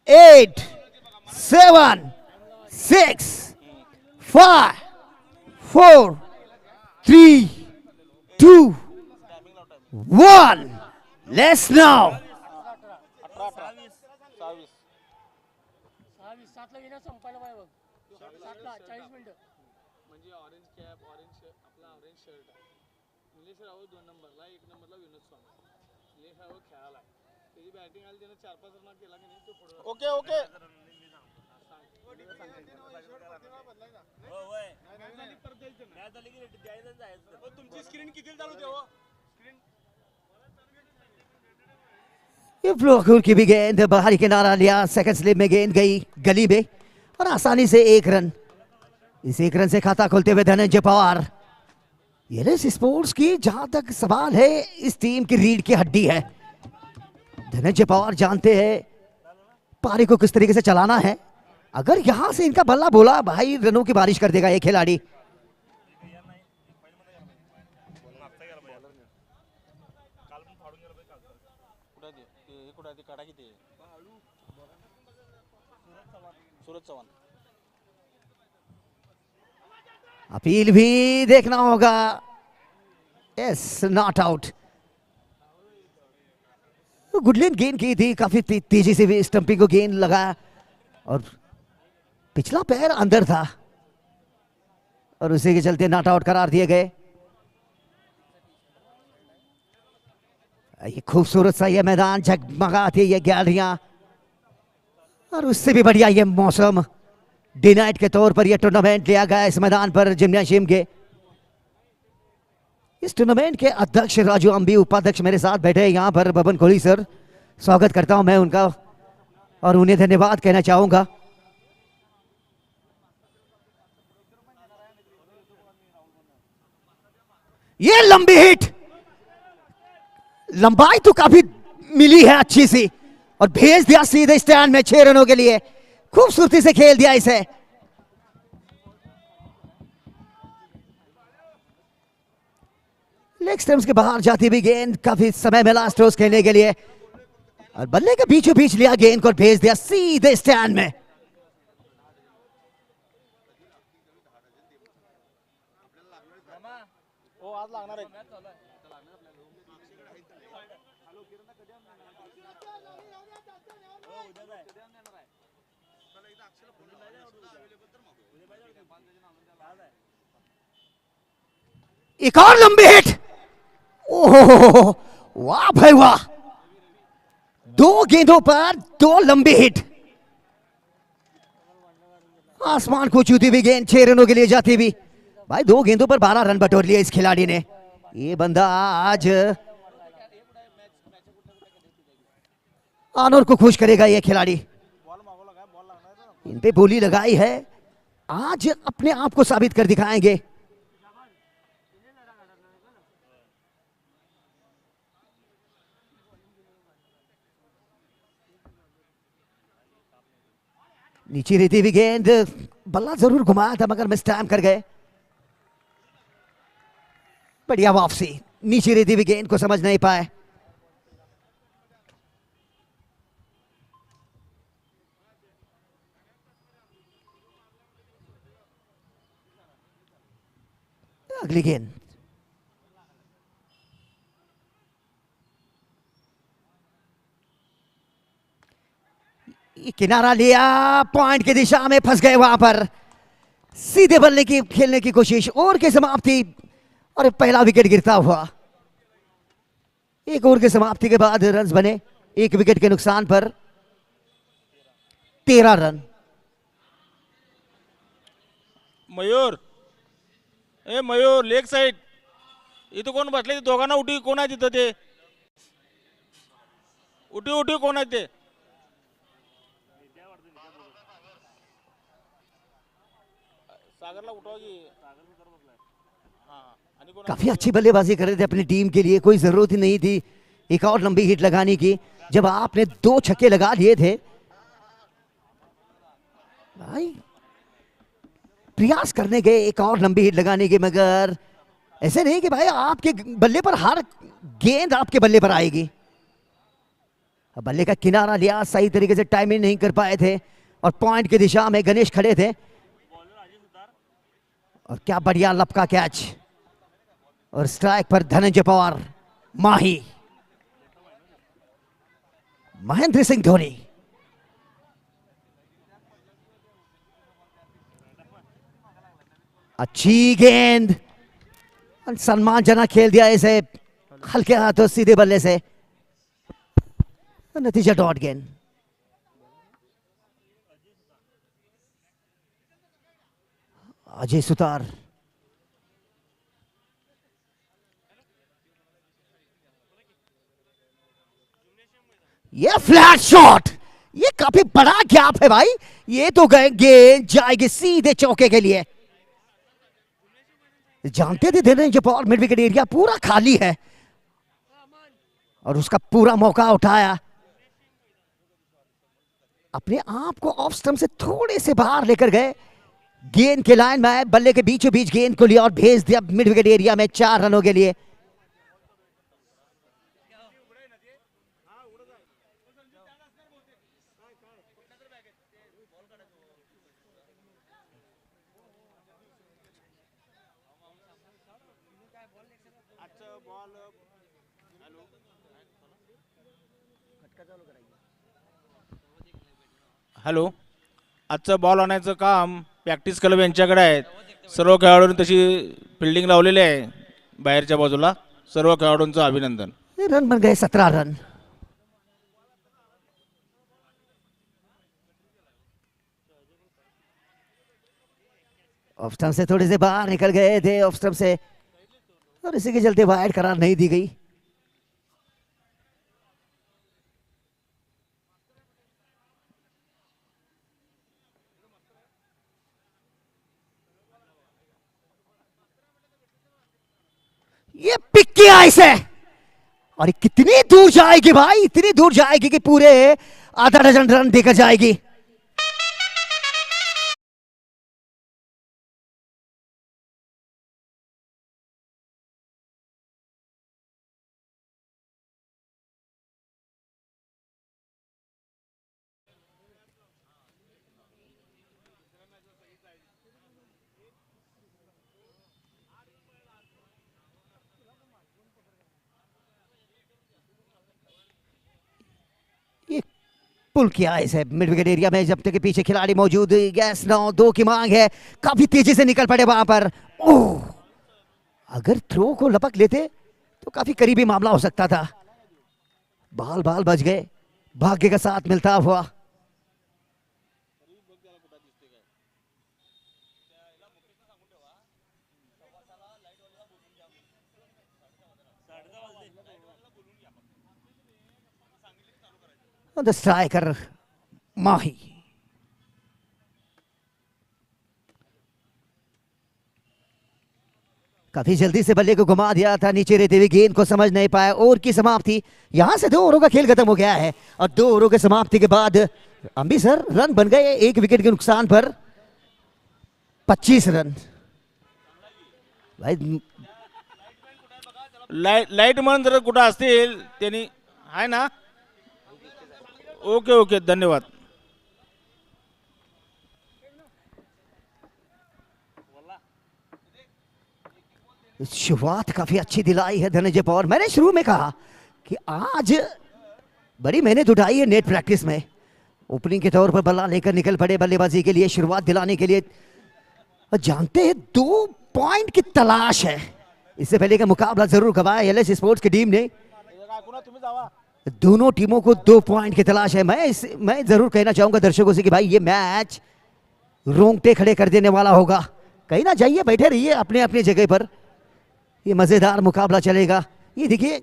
8, 7, 6, 5, 4, 3, 2, 1. Let's now. Okay okay तुमची screen किती चालू देव स्क्रीन ये फ्लोर की भी गेंद बाहरी किनारा लिया, सेकंड स्लिप में गेंद गई गली में और आसानी से 1 रन। इस 1 रन से खाता खोलते हुए धनंजय पवार। ये स्पोर्ट्स की जहां तक सवाल है, इस टीम की रीढ़ की हड्डी है। धनंजय पवार जानते हैं पारी को किस तरीके से चलाना है। अगर यहां से इनका बल्ला बोला भाई, रनों की बारिश कर देगा ये खिलाड़ी। सूरज चव्हाण अपील भी देखना होगा। Yes, not out. गुडलैंड गेंद की थी, काफी तेजी से भी स्टंपिंग को गेंद लगाया और पिछला पैर अंदर था और उसी के चलते नॉट आउट करार दिए गए। ये खूबसूरत सा ये मैदान, जगमगाती ये गैलरियां और उससे भी बढ़िया ये मौसम। डे नाइट के तौर पर यह टूर्नामेंट लिया गया इस मैदान पर, जिम्नाशियम के। इस टूर्नामेंट के अध्यक्ष राजू अंबी, उपाध्यक्ष मेरे साथ बैठे हैं यहाँ पर, बबन कोहली सर। स्वागत करता हूं मैं उनका और उन्हें धन्यवाद कहना चाहूंगा। ये लंबी हिट, लंबाई तो काफी मिली है अच्छी सी और भेज दिया सीधे स्टैंड में 6 रनों के लिए। खूबसूरती से खेल दिया इसे। लेग स्टंप्स के बाहर जाती हुई गेंद, काफी समय मिला स्ट्रोक्स खेलने के लिए और बल्ले के बीचों बीच लिया गेंद को और भेज दिया सीधे स्टैंड में। हो आज लागणार आहे एक और लंबी हिट। ओह वाह भाई वाह, 2 गेंदों पर 2 लंबी हिट। आसमान को छूती हुई गेंद 6 रनों के लिए जाती हुई। भाई 2 गेंदों पर 12 रन बटोर लिए इस खिलाड़ी ने। ये बंदा आज आनोर को खुश करेगा। ये खिलाड़ी, इन पे बोली लगाई है, आज अपने आप को साबित कर दिखाएंगे। नीचे रहती हुई गेंद, बल्ला जरूर घुमाया था मगर मिस टाइम कर गए। बढ़िया वापसी, नीचे रहती हुई गेंद को समझ नहीं पाए। अगली गेंद, किनारा लिया, पॉइंट की दिशा में फंस गए वहां पर। सीधे बल्ले की खेलने की कोशिश, ओवर की समाप्ति और पहला विकेट गिरता हुआ। 1 ओवर की समाप्ति के बाद रन्स बने 1 विकेट के नुकसान पर 13 रन। मयूर, ए मयूर, लेग साइड इथं कोण बसले? दोघांना उठी कोण आहे तिथं? ते उठी उठी कोण आहे ते? सागरला उठवा की। काफी अच्छी बल्लेबाजी कर रहे थे अपनी टीम के लिए, कोई जरूरत ही नहीं थी एक और लंबी हिट लगाने की। जब आपने 2 छक्के लगा लिए थे भाई, प्रयास करने गए एक और लंबी हिट लगाने के, मगर ऐसे नहीं कि भाई आपके बल्ले पर हर गेंद आपके बल्ले पर आएगी। बल्ले का किनारा लिया, सही तरीके से टाइमिंग नहीं कर पाए थे और पॉइंट की दिशा में गणेश खड़े थे। और क्या बढ़िया लपका कैच और स्ट्राइक पर धनंजय पवार, माही, महेंद्र सिंह धोनी। अच्छी गेंद, सम्मानजनक खेल दिया इसे हल्के हाथों सीधे बल्ले से, नतीजा डॉट गेंद। अजय सुतार, ये फ्लैट शॉट, ये काफी बड़ा गैप है भाई, ये तो गेंद जाएगी सीधे चौके के लिए। जानते थे Dhananjay Pawar mid wicket area पूरा खाली है और उसका पूरा मौका उठाया, अपने आप को ऑफ स्टंप से थोड़े से बाहर लेकर गए, गेंद के लाइन में बल्ले के बीचों बीच गेंद को लिया और भेज दिया मिड विकेट एरिया में 4 रनों के लिए। हॅलो, आजचं बॉल आणायचं काम प्रॅक्टिस क्लब यांच्याकडे आहे. सर्व खेळाडूंनी तशी फिल्डिंग लावलेली आहे बाहेरच्या बाजूला. सर्व खेळाडूंचं अभिनंदन. रन बन गए 17 रन। ऑफ स्टंप से थोड़े से बाहर निकल गए थे ऑफ स्टंप से और इसी के चलते वाइड करार नहीं दी गई। ये पिक किया इसे और ये कितनी दूर जाएगी भाई, इतनी दूर जाएगी कि पूरे आधा डजन रन देकर जाएगी। पुल किया इसे मिड विकेट एरिया में, जब तक के पीछे खिलाड़ी मौजूद। गैस 9-2 की मांग है, काफी तेजी से निकल पड़े वहां पर। ओह, अगर थ्रो को लपक लेते तो काफी करीबी मामला हो सकता था। बाल बाल बच गए, भाग्य का साथ मिलता हुआ। द स्ट्राइकर माही, काफी जल्दी से बल्ले को घुमा दिया था, नीचे रहते हुए गेंद को समझ नहीं पाया। ओवर की समाप्ति, यहां से 2 ओवरों का खेल खत्म हो गया है और 2 ओवरों की समाप्ति के बाद अंबी सर रन बन गए 1 विकेट के नुकसान पर 25 रन। भाई लाईट मन जर कुठं असतील त्यांनी आहे ना. ओके ओके, धन्यवाद. शुरुआत काफी अच्छी दिलाई है धनंजय पवार। मैंने शुरू में कहा कि आज बड़ी मेहनत उठाई है नेट प्रैक्टिस में, ओपनिंग के तौर पर बल्ला लेकर निकल पड़े बल्लेबाजी के लिए, शुरुआत दिलाने के लिए। और जानते हैं 2 पॉइंट की तलाश है, इससे पहले का मुकाबला जरूर गवाया एलएस स्पोर्ट्स की टीम ने। दोनों टीमों को 2 पॉइंट की तलाश है। मैं जरूर कहना चाहूंगा दर्शकों से कि भाई ये मैच रोंगटे खड़े कर देने वाला होगा। कहीं ना जाइए, बैठे रहिए अपने अपने जगह पर, ये मजेदार मुकाबला चलेगा। ये देखिए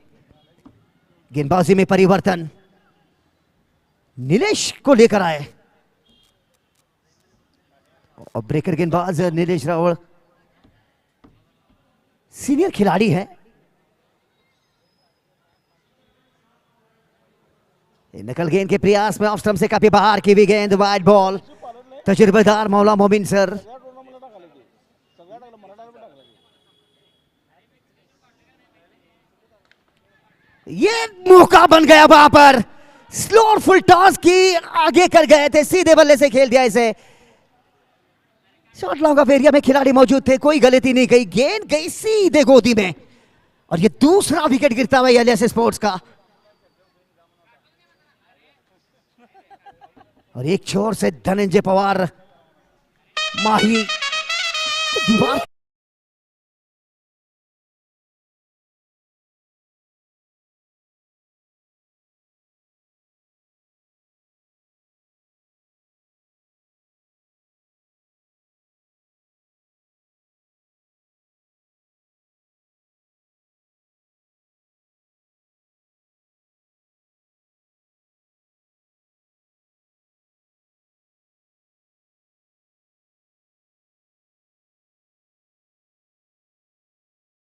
गेंदबाजी में परिवर्तन, नीलेश को लेकर आए और ब्रेकर गेंदबाज नीलेश रावल सीनियर खिलाड़ी है। नकल गेंद के प्रयास में ऑफ स्टंप से काफी बाहर की भी गेंद, वाइड बॉल। तजुर्बेदार मौला मोमिन सर, ये मौका बन गया वहां पर, स्लो फुल टॉस की आगे कर गए थे, सीधे बल्ले से खेल दिया इसे। शॉर्ट लॉन्ग ऑफ एरिया में खिलाड़ी मौजूद थे, कोई गलती नहीं गई, गेंद गई सीधे गोदी में और ये दूसरा विकेट गिरता हुआ एलियस स्पोर्ट्स का। और एक छोर से धनंजय पवार माही दीवार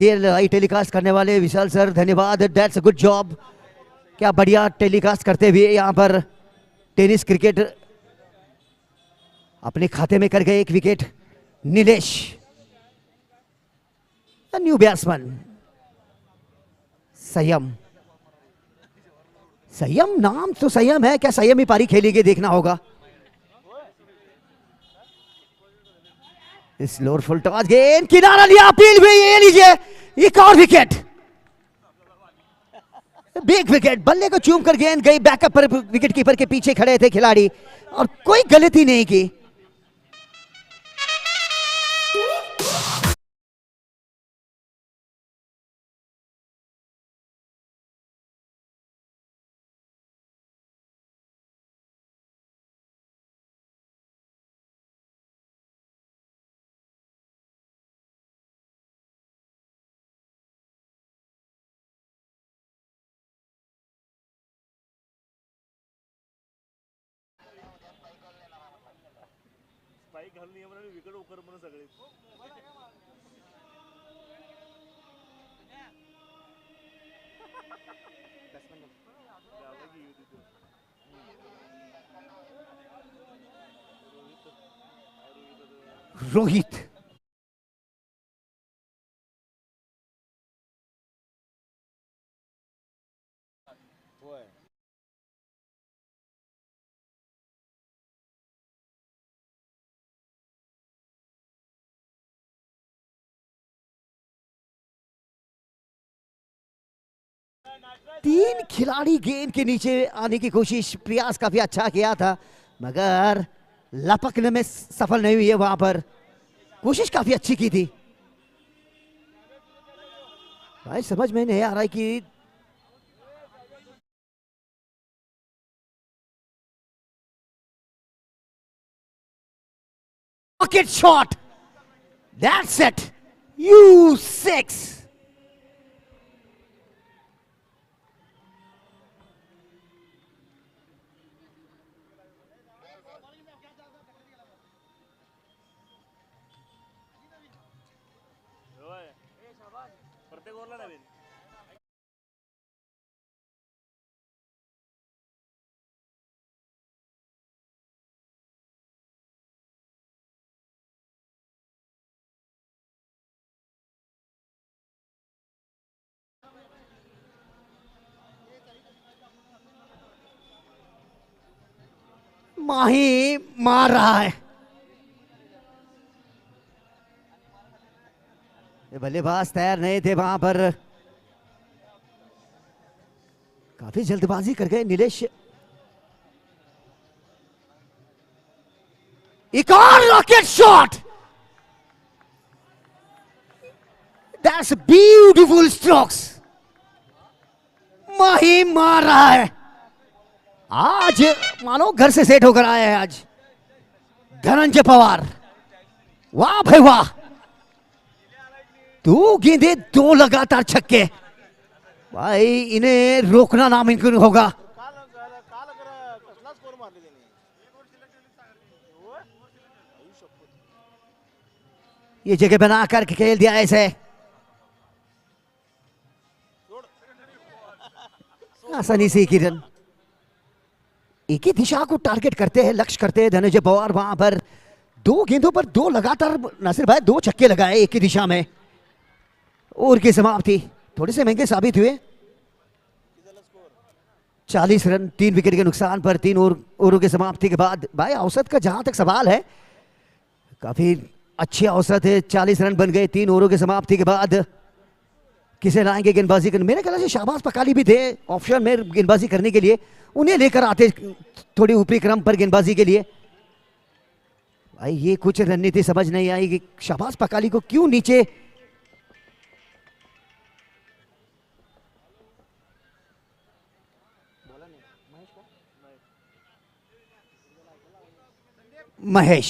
आई टेलीकास्ट करने वाले विशाल सर, धन्यवाद। That's a good job. क्या बढ़िया टेलीकास्ट करते हुए यहाँ पर टेनिस क्रिकेट अपने खाते में कर गए एक विकेट। नीलेश न्यू बैट्समैन, संयम, संयम नाम तो संयम है, क्या संयम ही पारी खेलेगी देखना होगा। इस लोअर फुल टॉस, गेंद किनारा लिया, अपील भी, ये लीजिए एक और विकेट, बिग विकेट। बल्ले को चूम कर गेंद गई बैकअप पर, विकेट कीपर के पीछे खड़े थे खिलाड़ी और कोई गलती नहीं की। रोहित तीन खिलाड़ी गेंद के नीचे आने की कोशिश, प्रयास काफी अच्छा किया था मगर लपकने में सफल नहीं हुई है। वहां पर कोशिश काफी अच्छी की थी। भाई समझ में नहीं आ रहा है कि pocket shot, that's it, U6। माही मार रहा है, बल्लेबाज तैयार नहीं थे वहां पर, काफी जल्दबाजी कर गए नीलेश। एक और rocket shot, that's beautiful strokes. Mahi मार रहा है, आज मानो घर से सेट होकर आया है आज धनंजय पवार। वाह भाई वाह, 2 गेंदे 2 लगातार छक्के। भाई इन्हें रोकना नामुमकिन होगा। ये जगह बना कर खेल दिया इसे, आसानी से किरण एक ही दिशा को टारगेट करते हैं, लक्ष्य करते हैं धनंजय पवार। वहां पर 2 गेंदों पर 2 लगातार नासिर भाई 2 छक्के लगाए एक ही दिशा में, और की समाप्ति थोड़े से महंगे साबित हुए। 40 रन 3 विकेट के नुकसान पर 3 ओवरों की समाप्ति के बाद। भाई औसत का जहां तक सवाल है, काफी अच्छी औसत है। 40 रन बन गए 3 ओवरों की समाप्ति के बाद। किसे लाएंगे गेंदबाजी करने? मेरे ख्याल से शाहबाज पकाली भी थे ऑप्शन में गेंदबाजी करने के लिए, उन्हें लेकर आते थोड़ी ऊपरी क्रम पर गेंदबाजी के लिए। भाई ये कुछ रणनीति समझ नहीं आई कि शाहबाज पकाली को क्यों नीचे। महेश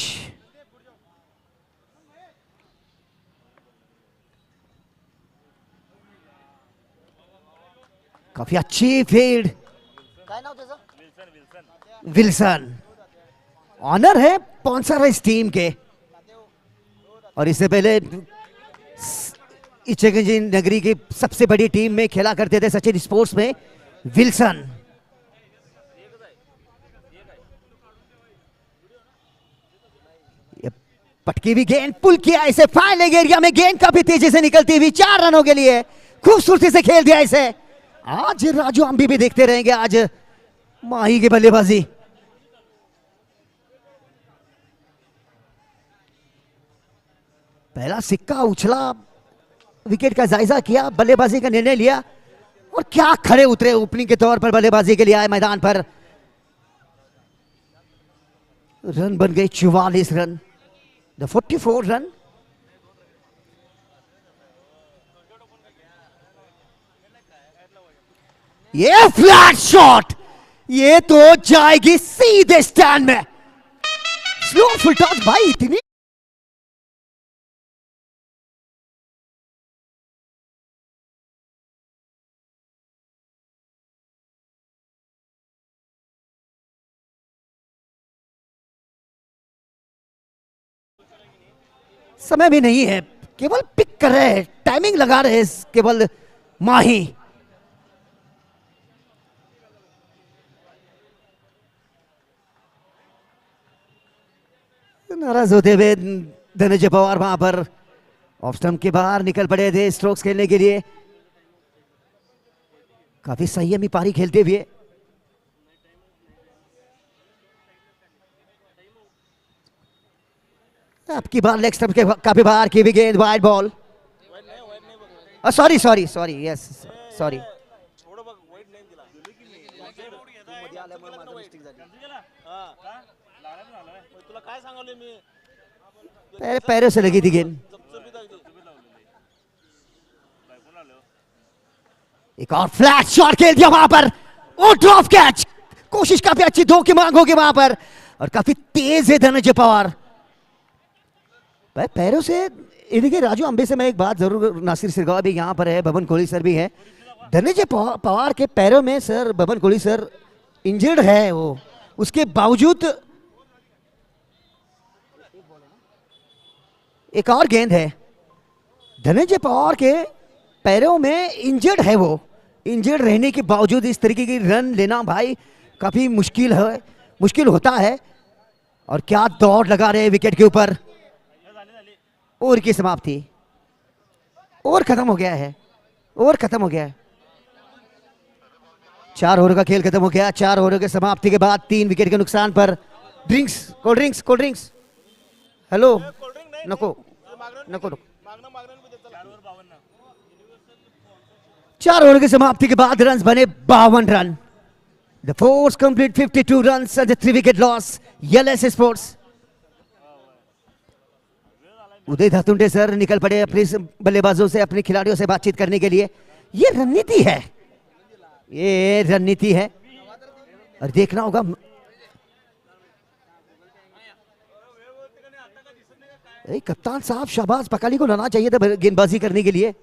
काफी अच्छी फील्ड। विल्सन ऑनर है स्पॉन्सर है इस टीम के। और इससे पहले इच्छेगंजी नगरी की सबसे बड़ी टीम में खेला करते थे सचिन स्पोर्ट्स में विल्सन। पटकी हुई गेंद पुल किया इसे फाइनल एरिया में। गेंद काफी तेजी से निकलती हुई 4 रनों के लिए खूबसूरती से खेल दिया इसे। आज राजू अंबी भी देखते रहेंगे आज माही की बल्लेबाजी। पहला सिक्का उछला, विकेट का जायजा किया, बल्लेबाजी का निर्णय लिया और क्या खड़े उतरे ओपनिंग के तौर पर बल्लेबाजी के लिए आए मैदान पर। रन बन गए 44 रन, 44 रन। ये फ्लैट शॉट, ये तो जाएगी सीधे स्टैंड में। स्लो फुल टॉस भाई, इतनी समय भी नहीं है, केवल पिक कर रहे हैं, टाइमिंग लगा रहे हैं केवल माही। नाराज होते हुए धनंजय पवार वहां पर ऑफ स्टंप के बाहर निकल पड़े थे स्ट्रोक्स खेलने के लिए। काफी संयमी पारी खेलते हुए। आपकी बार लेग स्टंप के काफी बाहर की भी गेंद, wide ball. Sorry sorry sorry, yes sorry. पैरों से लगी थी गेंद। एक और फ्लैट शॉट खेल दिया वहां पर, और ड्रॉप कैच। कोशिश काफी अच्छी, 2 की मांग होगी वहां पर और काफी तेज है धनंजय पवार। भाई पैरों से देखिए, राजू अंबे से मैं एक बात जरूर, नासिर सिरगावा भी यहाँ पर है, बबन कोहली सर भी है। धनंजय पवार के पैरों में sir, Baban Kohli sir injured है वो, उसके बावजूद एक और गेंद है। धनंजय पवार के पैरों में इंजर्ड है वो, इंजर्ड रहने के बावजूद इस तरीके की रन लेना भाई काफी मुश्किल है, मुश्किल होता है। और क्या दौड़ लगा रहे हैं विकेट के ऊपर। ओवर की समाप्ति, ओवर खत्म हो गया है, ओवर खत्म हो गया है। 4 ओवर का खेल खत्म हो गया। 4 ओवर के समाप्ति के बाद 3 विकेट के नुकसान पर। Drinks, cold drinks, cold drinks. Hello, नको नको नको। 4 ओवर की समाप्ति के बाद रन बने 52 run. The force complete 52 runs and 3 wicket loss. LS sports. Uday Dhatunde sir निकल पड़े अपने बल्लेबाजों से, अपने खिलाड़ियों से बातचीत करने के लिए। ये रणनीति है, ये रणनीति है और देखना होगा। कप्तान साहब शाहबाज पकाली को लाना चाहिए था गेंदबाजी करने के लिए,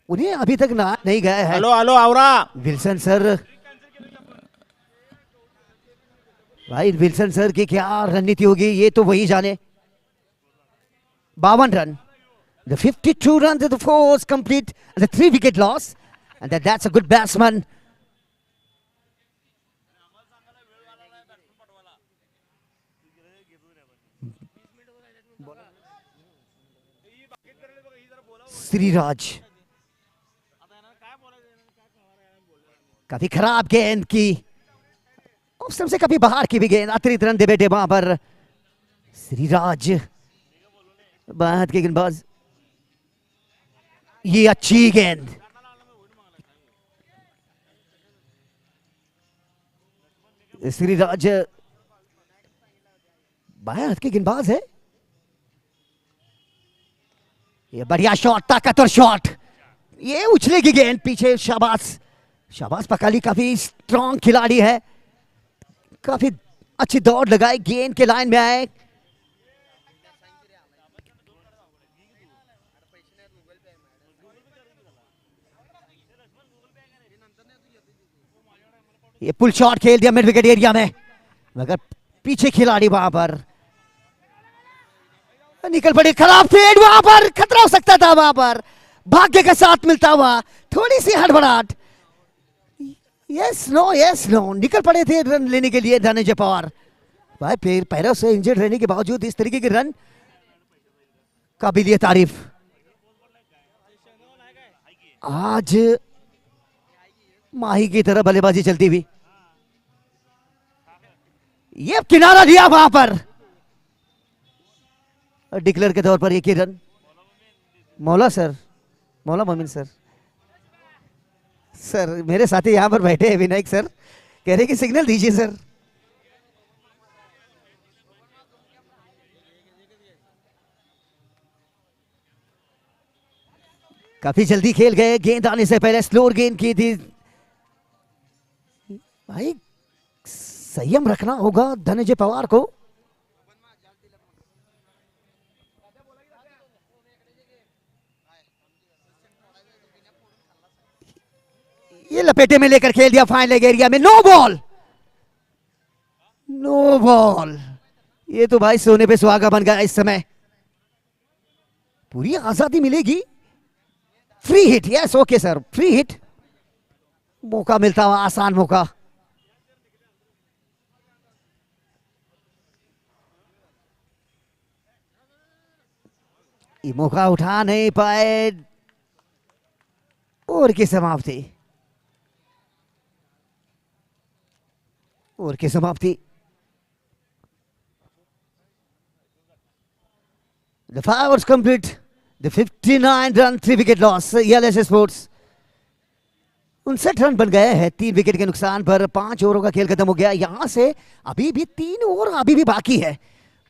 उन्हें अभी तक ना नहीं गया है। हेलो हेलो आवरा। विल्सन सर, भाई विल्सन सर की क्या रणनीति होगी ये तो वही जाने। 52 run, the 52 runs, the force complete, the 3 wicket loss, and that's a good batsman. Shriraj काफी खराब गेंद की, ऑफ स्टंप से काफी बाहर की भी गेंद, अतिरिक्त रन दे बैठे वहां पर श्रीराज, बाएं हाथ के गेंदबाज। ये अच्छी गेंद, श्रीराज बाएं हाथ के गेंदबाज है। ये बढ़िया शॉट, ताकतवर शॉट, ये उछलेगी गेंद पीछे। शाबाश, शाबाश पकाली, काफी स्ट्रॉन्ग खिलाड़ी है, काफी अच्छी दौड़ लगाई, गेंद के लाइन में आए। ये पुल शॉट खेल दिया मिड विकेट एरिया में, मगर पीछे खिलाड़ी वहां पर निकल पड़े। खराब फील्ड, वहां पर खतरा हो सकता था, वहां पर भाग्य का साथ मिलता हुआ, थोड़ी सी हड़बड़ाहट। यस नो, निकल पड़े थे रन लेने के लिए धनंजय पवार। भाई पैरों से इंजर्ड रहने के बावजूद इस तरीके के रन, काबिलियत तारीफ। आज माही की तरह बल्लेबाजी चलती हुई, ये किनारा लिया वहां पर, डिक्लेयर के तौर पर एक ही रन। मौला मोमिन सर मेरे साथी यहां पर बैठे हैं, विनायक सर कह रहे कि सिग्नल दीजिए सर। काफी जल्दी खेल गए, गेंद आने से पहले स्लोर गेंद की थी। भाई संयम रखना होगा धनंजय पवार को। ये लपेटे में लेकर खेल दिया फाइन लेग एरिया में, नो बॉल। ये तो भाई सोने पे सुहागा बन गया। इस समय पूरी आजादी मिलेगी। Free hit, yes okay sir, free hit, मौका मिलता हुआ, आसान मौका। ये मौका उठा नहीं पाए, ओवर की समाप्ति, ओवर की समाप्ति। The 5 overs complete. The 59 run 3 wicket loss. ELS Sports 59 run बन गए हैं 3 विकेट के नुकसान पर। 5 ओवरों का खेल खत्म हो गया। यहां से अभी भी 3 ओवर अभी भी बाकी है।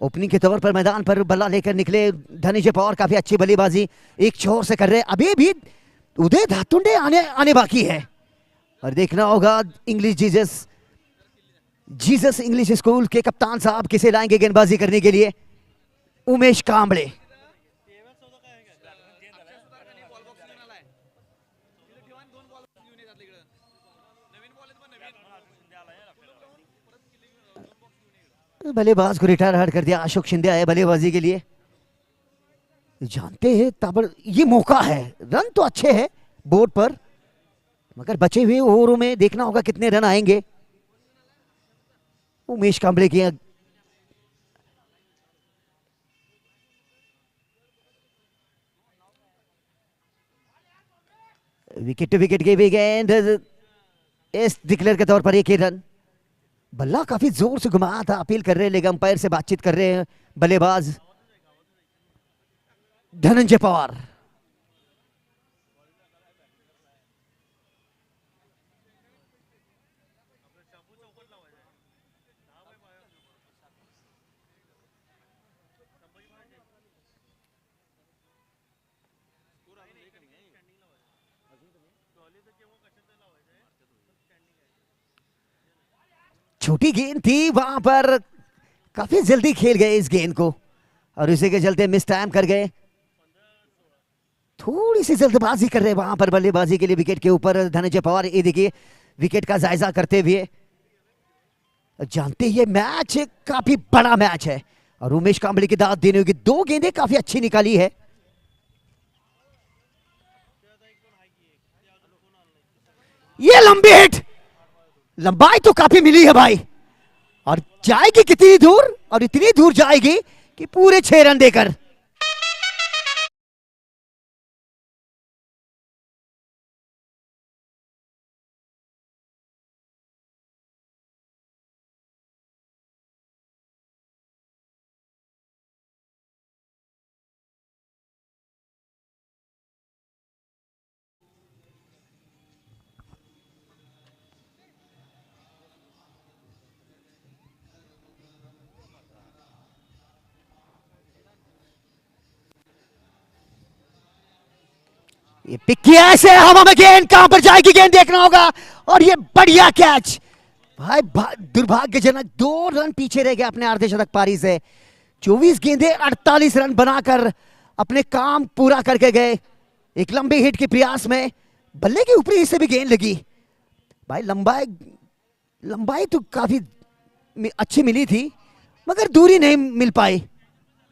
ओपनिंग के तौर पर मैदान पर बल्ला लेकर निकले धनंजय पवार, काफी अच्छी बल्लेबाजी एक छोर से कर रहे। अभी भी उदय धातुंडे आने बाकी है, और देखना होगा इंग्लिश जीसस इंग्लिश स्कूल के कप्तान साहब किसे लाएंगे गेंदबाजी करने के लिए। उमेश कांबळे, बल्लेबाज को रिटायर हट कर दिया। अशोक शिंदे आए बल्लेबाजी के लिए। जानते हैं ताबड़ ये मौका है, रन तो अच्छे हैं बोर्ड पर, मगर बचे हुए ओवरों में देखना होगा कितने रन आएंगे। उमेश कांबळे की विकेट टू विकेट की भी गेंद, इस डिक्लेयर के तौर पर एक ही रन। बल्ला काफी जोर से घुमाया था, अपील कर रहे हैं, लेकिन अंपायर से बातचीत कर रहे हैं बल्लेबाज धनंजय पवार। छोटी गेंद थी वहां पर, काफी जल्दी खेल गए इस गेंद को, और इसी के चलते मिस टाइम कर गए। थोड़ी सी जल्दबाजी कर रहे वहां पर बल्लेबाजी के लिए विकेट के ऊपर धनंजय पवार। ये देखिए विकेट का जायजा करते हुए, जानते ये मैच काफी बड़ा मैच है, और उमेश कांबळे की दाद देने होगी। 2 गेंदें काफी अच्छी निकाली है। ये लंबी हिट, लंबाई तो काफी मिली है भाई, और जाएगी कितनी दूर, और इतनी दूर जाएगी कि पूरे 6 रन देकर। ये पिक किया ऐसे हवा में, गेंद कहां पर जाएगी गेंद देखना होगा। और ये बढ़िया कैच भाई, दुर्भाग्यजनक 2 रन पीछे रह गए अपने अर्धशतक पारी से। 24 गेंदे 48 रन बनाकर अपने काम पूरा करके गए। एक लंबे हिट के प्रयास में बल्ले के ऊपरी हिस्से भी गेंद लगी भाई। लंबाई तो काफी अच्छी मिली थी मगर दूरी नहीं मिल पाई।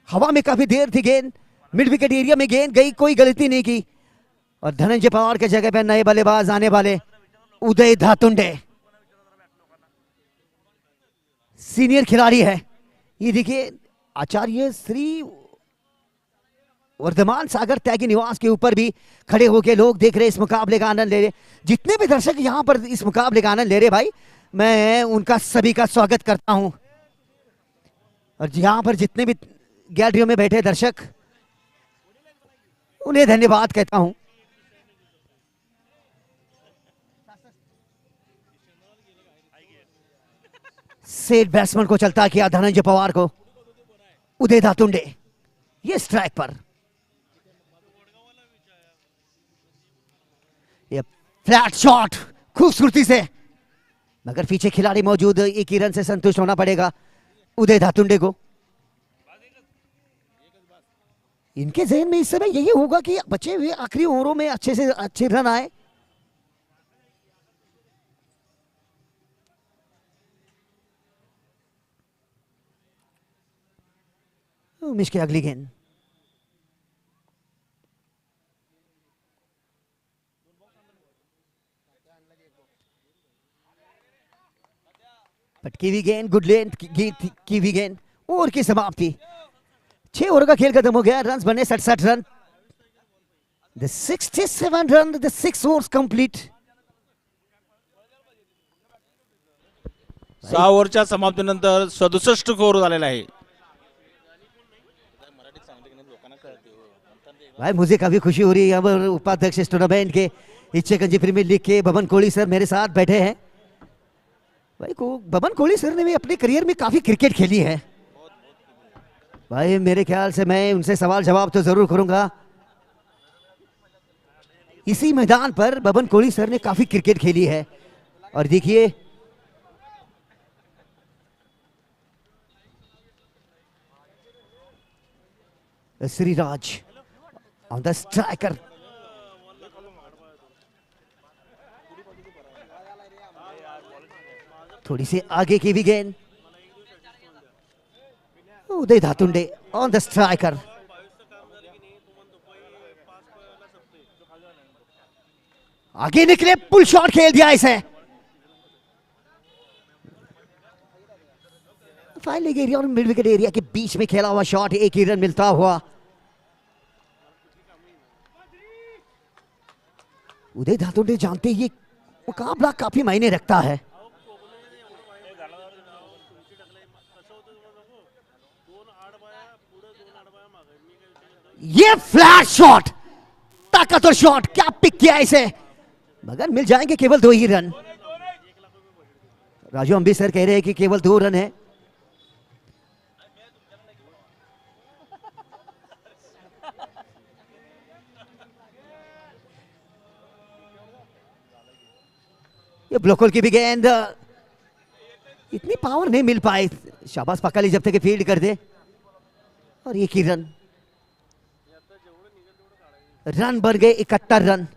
हवा में काफी देर थी गेंद, मिड विकेट एरिया में गेंद गई, कोई गलती नहीं की। और धनंजय पवार के जगह पर नए बल्लेबाज आने वाले उदय धातुंडे, सीनियर खिलाड़ी है। ये देखिए आचार्य श्री वर्धमान सागर त्यागी निवास के ऊपर भी खड़े होकर लोग देख रहे, इस मुकाबले का आनंद ले रहे। जितने भी दर्शक यहाँ पर इस मुकाबले का आनंद ले रहे भाई, मैं उनका सभी का स्वागत करता हूं। और यहाँ पर जितने भी गैलरियों में बैठे दर्शक, उन्हें धन्यवाद कहता हूं। सेट बैट्समैन को चलता किया धनंजय पवार को, उदय धातुंडे ये स्ट्राइक पर। ये फ्लैट शॉट खूबसूरती से, मगर पीछे खिलाड़ी मौजूद, एक ही रन से संतुष्ट होना पड़ेगा उदय धातुंडे को। इनके जहन में इस समय यही होगा कि बचे हुए आखिरी ओवरों में अच्छे से अच्छे रन आए। उमेश की अगली गेंद, पटकी हुई गेंद, गुड लेंथ की हुई गेंद। ओवर की समाप्ति, 6 ओवर का खेल खत्म हो गया। रन बने 67 run. The 67 run, the 6 overs complete. 6 ओव्हरच्या समाप्तीनंतर 67 score झालेला आहे। भाई मुझे काफी खुशी हो रही है, यहाँ पर उपाध्यक्ष इस टूर्नामेंट के इच्छेगंज प्रीमियर लीग के बबन कोहली सर मेरे साथ बैठे हैं। भाई बबन कोहली सर ने भी अपने करियर में काफी क्रिकेट खेली है भाई। मेरे ख्याल से मैं उनसे सवाल जवाब तो जरूर करूंगा। इसी मैदान पर बबन कोहली सर ने काफी क्रिकेट खेली है। और देखिए श्रीराज ऑन द स्ट्राइकर, थोड़ी सी आगे की भी गेंद। उदय धातुंडे ऑन द स्ट्राइकर, आगे निकले, पुल शॉट खेल दिया इसे। फाइनल लेग एरिया और मिड विकेट एरिया के बीच में खेला हुआ शॉट, एक ही रन मिलता हुआ। उदय धातुंडे जानते ये मुकाबला काफी मायने रखता है। ये फ्लैट शॉट, ताकतवर शॉट, क्या पिक किया इसे, मगर मिल जाएंगे केवल 2 ही रन। राजू अंबी सर कह रहे हैं कि केवल 2 रन है। ये ब्लॉकल की भी गेंद, इतनी पावर नहीं मिल पाई। शाबाश पकाली जब तक फील्ड कर दे। और एक ही रन, रन बढ़ गए 71 रन,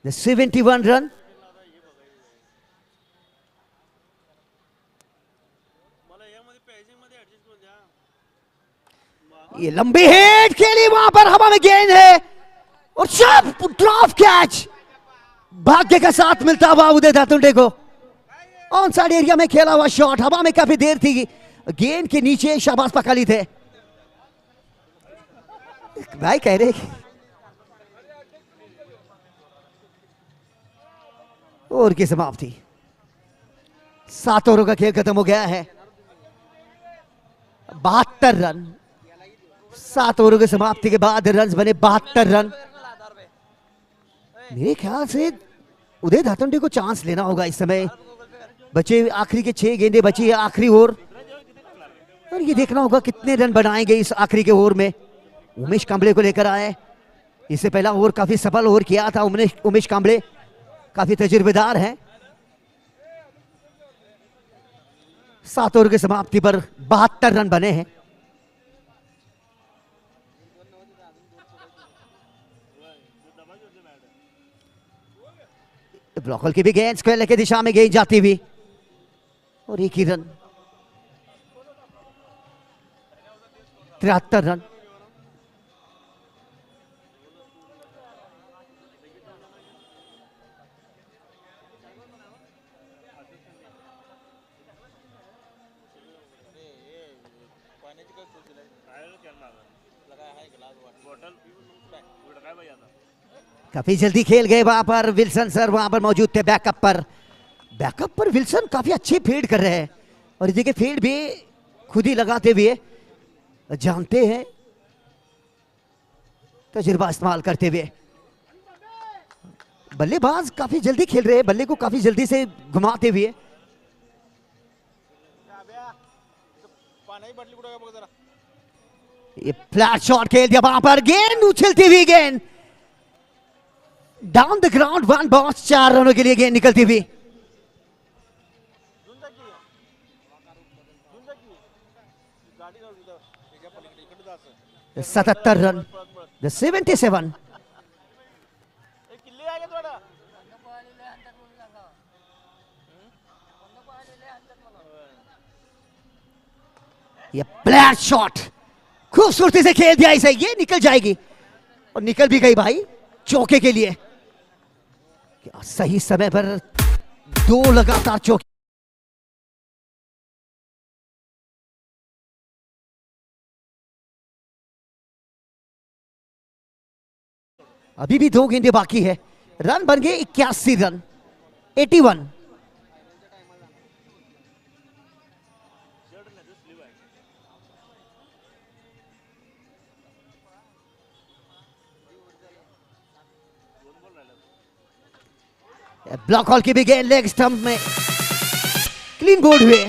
71 रन। ये लंबी हिट खेली, वहां पर हवा में गेंद है और ड्रॉप कैच, भाग्य का साथ मिलता हुआ उदय धातुंडे को। ऑन साइड एरिया में खेला हुआ शॉट, हवा में काफी देर थी, गेंद के नीचे शाबाश पकाली थे। भाई कह रहे ओवर की समाप्ति, 7 ओवरों का खेल खत्म हो गया है। 72 रन, 7 ओवरों की समाप्ति के बाद रन बने 72 रन। मेरे ख्याल से उदय धातुंडे को चांस लेना होगा इस समय। बचे आखिरी के 6 गेंदें बची है, आखिरी ओवर, और ये देखना होगा कितने रन बनाएंगे इस आखिरी के ओवर में। उमेश कांबले को लेकर आए, इससे पहला ओवर काफी सफल ओवर किया था उमेश कांबळे, काफी तजुर्बेदार हैं। 7 ओवर की समाप्ति पर 72 रन बने हैं। ब्लॉकल की भी गेंद स्क्वायर लेके दिशा में गेंद जाती हुई और एक ही रन। 73 रन। काफी जल्दी खेल गए वहां पर विल्सन सर, वहां पर मौजूद थे बैकअप पर। बैकअप पर विल्सन काफी अच्छी फील्ड कर रहे हैं और देखिए फील्ड भी खुद ही लगाते हुए, जानते हैं, तजुर्बा इस्तेमाल करते हुए। बल्लेबाज काफी जल्दी खेल रहे हैं, बल्ले को काफी जल्दी से घुमाते हुए। ये फ्लैट शॉट खेल दिया वहां पर, गेंद उछलती हुई गेंद डाउन द ग्राउंड, 1 बॉक्स, 4 रनों के लिए गेंद निकलती हुई। The 77 run, the 77। ये फ्लैट शॉट खूबसूरती से खेल दिया इसे, ये निकल जाएगी और निकल भी गई भाई चौके के लिए। क्या सही समय पर 2 लगातार चौके। अभी भी 2 गेंदें बाकी है। रन बन गए 81 रन, 81। ब्लॉक हॉल की भी गेंद लेग स्टंप में क्लीन बोल्ड हुए।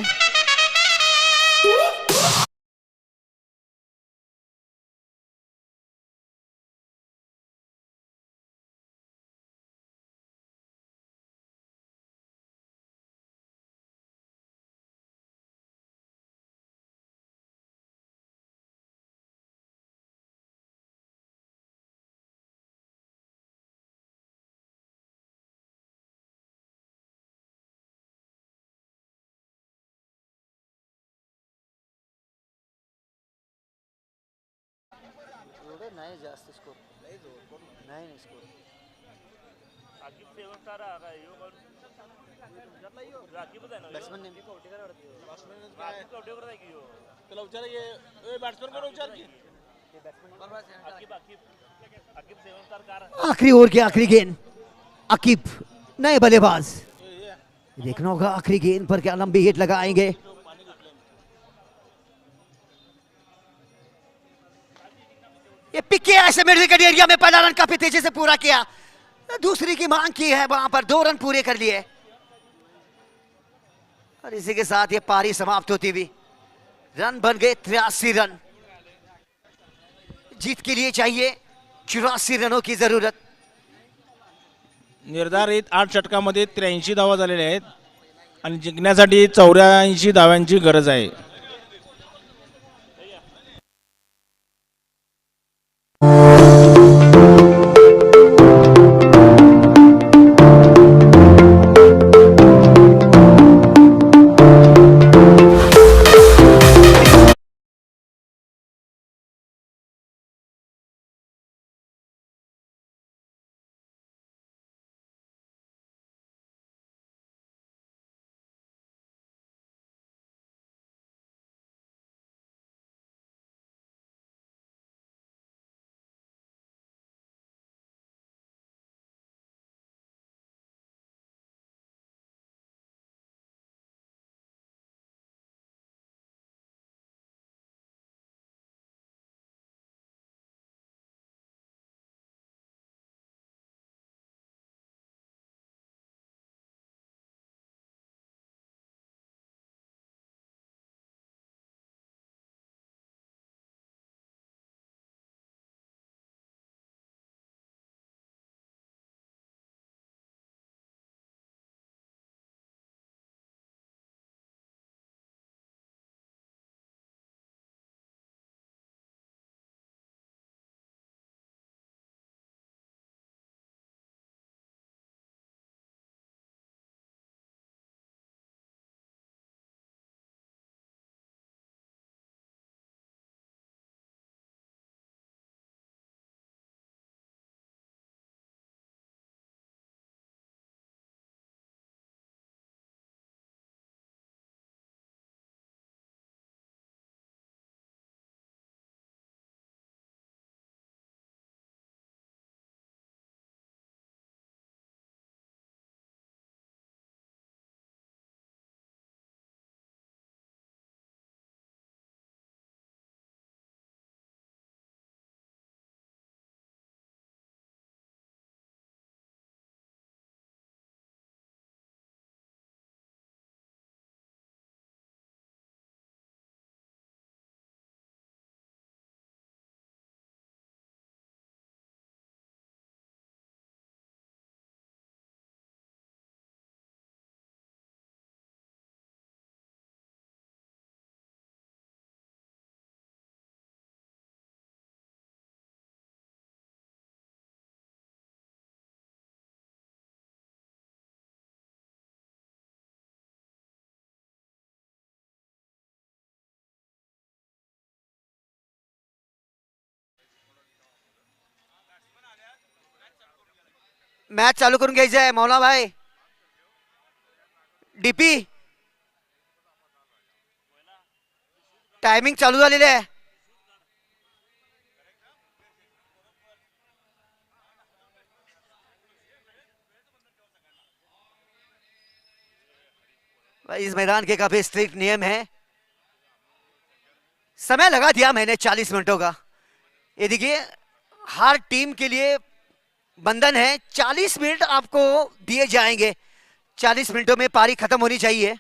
आखिरी ओवर की आखिरी गेंद, अकीब नए बल्लेबाज, देखना होगा आखिरी गेंद पर क्या लंबी हिट लगाएंगे। ये पिक ऐसे मिडिल एरिया में पहला रन काफी तेजी से पूरा किया, दूसरी की मांग की है, वहां पर 2 रन पूरे कर लिए और इसी के साथ ये पारी समाप्त होती हुई। रन बन गए 83 रन। जीत के लिए चाहिए 84 रनों की जरूरत। निर्धारित 8 षटकामध्ये 83 धावा झालेल्या आहेत आणि जिंकण्यासाठी 84 धाव्यांची गरज आहे। मॅच चालू करून घ्यायचं आहे मौला भाई. डीपी टायमिंग चालू झालेली आहे. भाई इस मैदान के काफी स्ट्रिक्ट नियम है. समय लगा दिया मैंने 40 मिनटों का. ये देखिए हर टीम के लिए बंधन है, 40 मिनट आपको दिए जाएंगे. 40 मिनटों में पारी खत्म होनी चाहिए.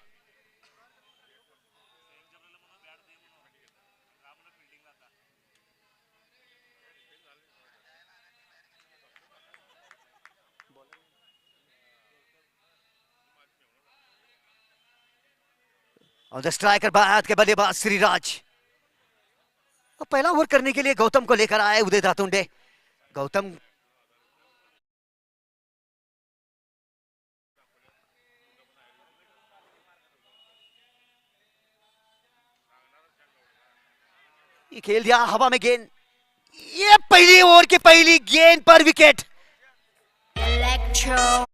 और द स्ट्राइकर भारत के बल्लेबाज श्रीराज. पहला ओवर करने के लिए गौतम को लेकर आए उदय धातुंडे. गौतम ये खेल दिया हवा में गेंद. ये पहली ओवर की पहली गेंद पर wicket. Electro.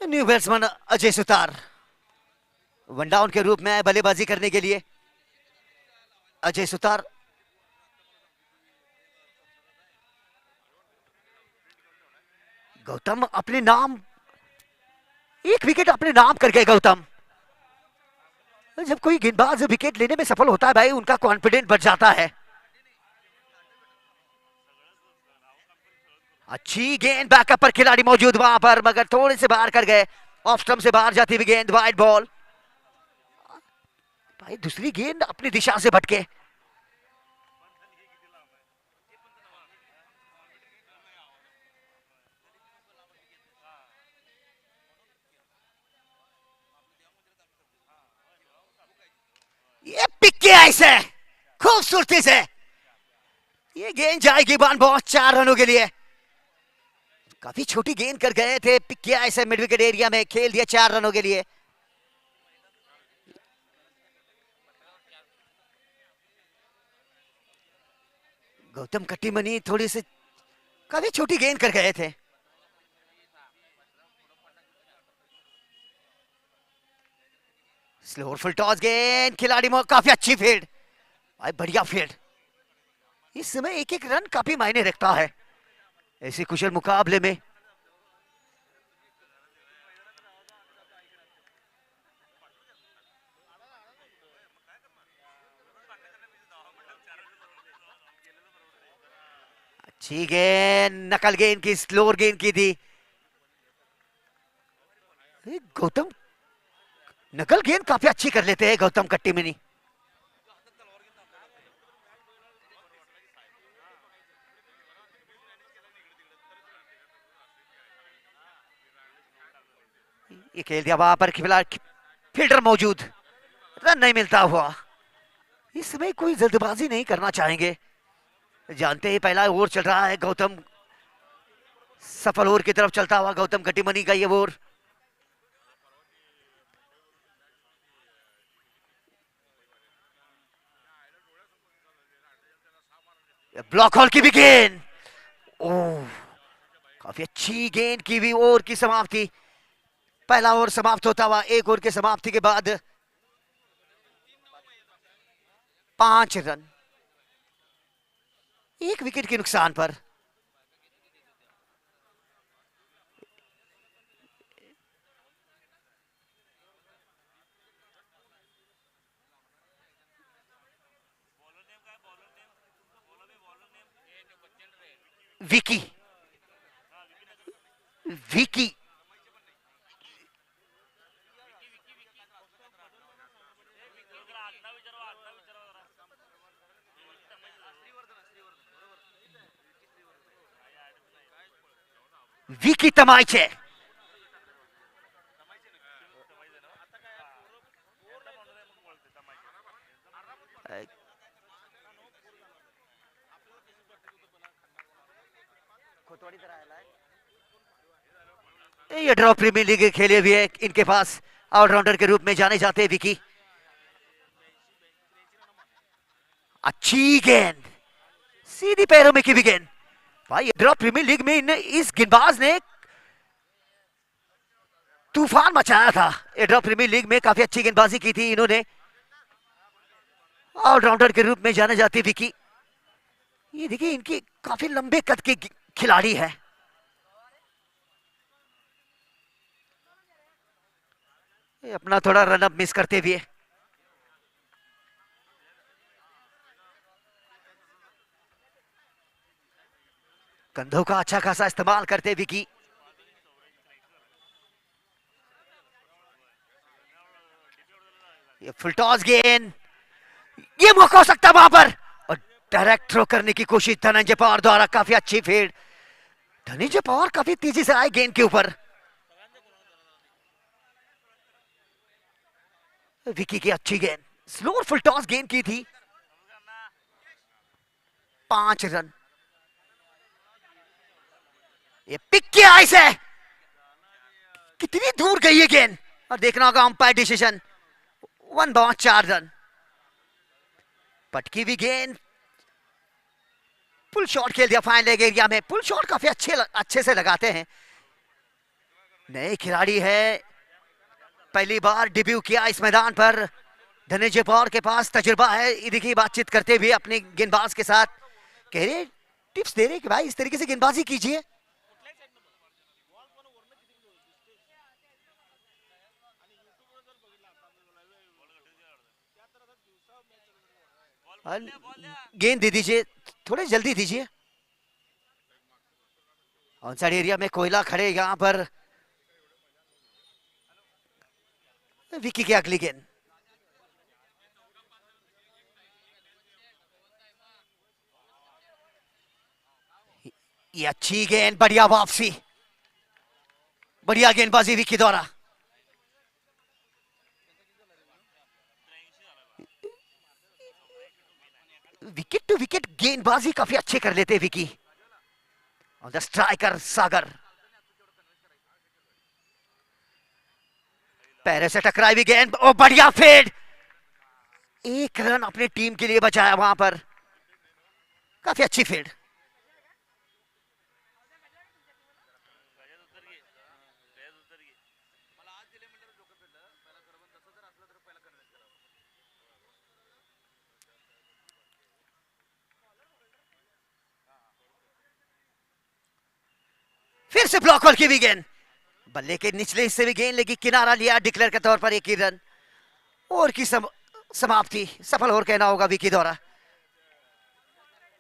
New batsman Ajay Sutar one down के रूप में बल्लेबाजी करने के लिए. अजय सुतार गौतम अपने नाम एक विकेट अपने नाम कर गए. गौतम जब कोई गेंदबाज विकेट लेने में सफल होता है भाई उनका कॉन्फिडेंस बढ़ जाता है. अच्छी गेंद बैकअप पर खिलाड़ी मौजूद वहां पर मगर थोड़े से बाहर कर गए. ऑफ स्टंप से बाहर जाती हुई गेंद वाइड बॉल. भाई दूसरी गेंद अपनी दिशा से भटके. ये पिक्के ऐसे खूबसूरती से ये गेंद जाएगी बान बहुत 4 रनों के लिए. काफी छोटी गेंद कर गए थे पिक्के ऐसे मिड विकेट एरिया में. खेल दिया 4 रनों के लिए. गौतम कट्टीमनी थोड़ी सी काफी छोटी गेंद कर गए थे. स्लोअर फुल टॉस गेंद खिलाड़ी काफी अच्छी फील्ड. भाई बढ़िया फील्ड. इस समय एक एक रन काफी मायने रखता है ऐसे कुशल मुकाबले में. अच्छी गेंद नकल गेंद की स्लोअर गेंद की थी. गौतम नकल गेंद काफी अच्छी कर लेते हैं गौतम कट्टीमनी. ये खेल दिया वहां पर फील्डर मौजूद. रन नहीं मिलता हुआ. इसमें कोई जल्दबाजी नहीं करना चाहेंगे. जानते ही पहला ओवर चल रहा है. गौतम सफल ओवर की तरफ चलता हुआ गौतम कट्टीमनी का ये ओवर. ब्लॉक हॉल की भी गेंद. ओह काफी अच्छी गेंद की भी ओवर की समाप्ति. पहला ओवर समाप्त होता हुआ एक ओवर की समाप्ति के बाद 5 रन एक विकेट के नुकसान पर. विकी विकी विकी तमायचे. ये ड्रॉ प्रीमियर लीग खेले हुए हैं, इनके पास ऑलराउंडर के रूप में जाने जाते हैं विकी। अच्छी गेंद, सीधी पैरों में की भी गेंद। भाई ड्रॉ प्रीमियर लीग में इस गेंदबाज ने तूफान मचाया था। ड्रॉ प्रीमियर लीग में काफी अच्छी गेंदबाजी की थी इन्होंने, ऑलराउंडर के रूप में जाने जाते विकी। ये देखिए इनकी काफी लंबे कद के खिलाड़ी है। ये अपना थोड़ा रनअप मिस करते हुए कंधों का अच्छा खासा इस्तेमाल करते विकी। ये फुल टॉस गेंद, ये मौका हो सकता है वहां पर, और डायरेक्ट थ्रो करने की कोशिश धनंजय पवार द्वारा। काफी अच्छी फील्ड, धनंजय पवार काफी तेजी से आए गेंद के ऊपर। विकी की अच्छी गेंद, स्लो और फुल टॉस गेंद की थी। 5 रन। ये पिक किया इसे, कितनी दूर गई है गेंद, और देखना होगा अंपायर डिसीजन। 1 ball 4 run. पटकी भी गेंद, पुल शॉट खेल दिया फाइन लेग एरिया में। पुल शॉट काफी अच्छे से लगाते हैं, नए खिलाड़ी है, पहली बार डेब्यू किया इस मैदान पर। धनंजय पवार के पास तजुर्बा है। ये देखिए बातचीत करते हुए अपने गेंदबाज के साथ कह रहे, टिप्स दे रहे कि भाई इस तरीके से गेंदबाजी कीजिए। गेंद दे दीजिए, थोड़े जल्दी दीजिए। ऑन साइड एरिया में कोयला खड़े यहां पर। विकी की अगली गेंद, ये अच्छी गेंद, बढ़िया वापसी, बढ़िया गेंदबाजी विकी द्वारा। विकेट टू विकेट गेंदबाजी काफी अच्छे कर लेते विकी। और द स्ट्राइकर सागर, पैर से टकराई भी गेंद, ओ बढ़िया फेड। 1 रन अपनी टीम के लिए बचाया वहां पर, काफी अच्छी फील्ड। फिर से ब्लॉक होल की भी गेंद, बल्ले के निचले हिस्से में गेंद लगी, किनारा लिया डिक्लेयर के तौर पर। 1 ही रन। ओवर की समाप्ति, सफल ओवर कहना होगा विकी द्वारा।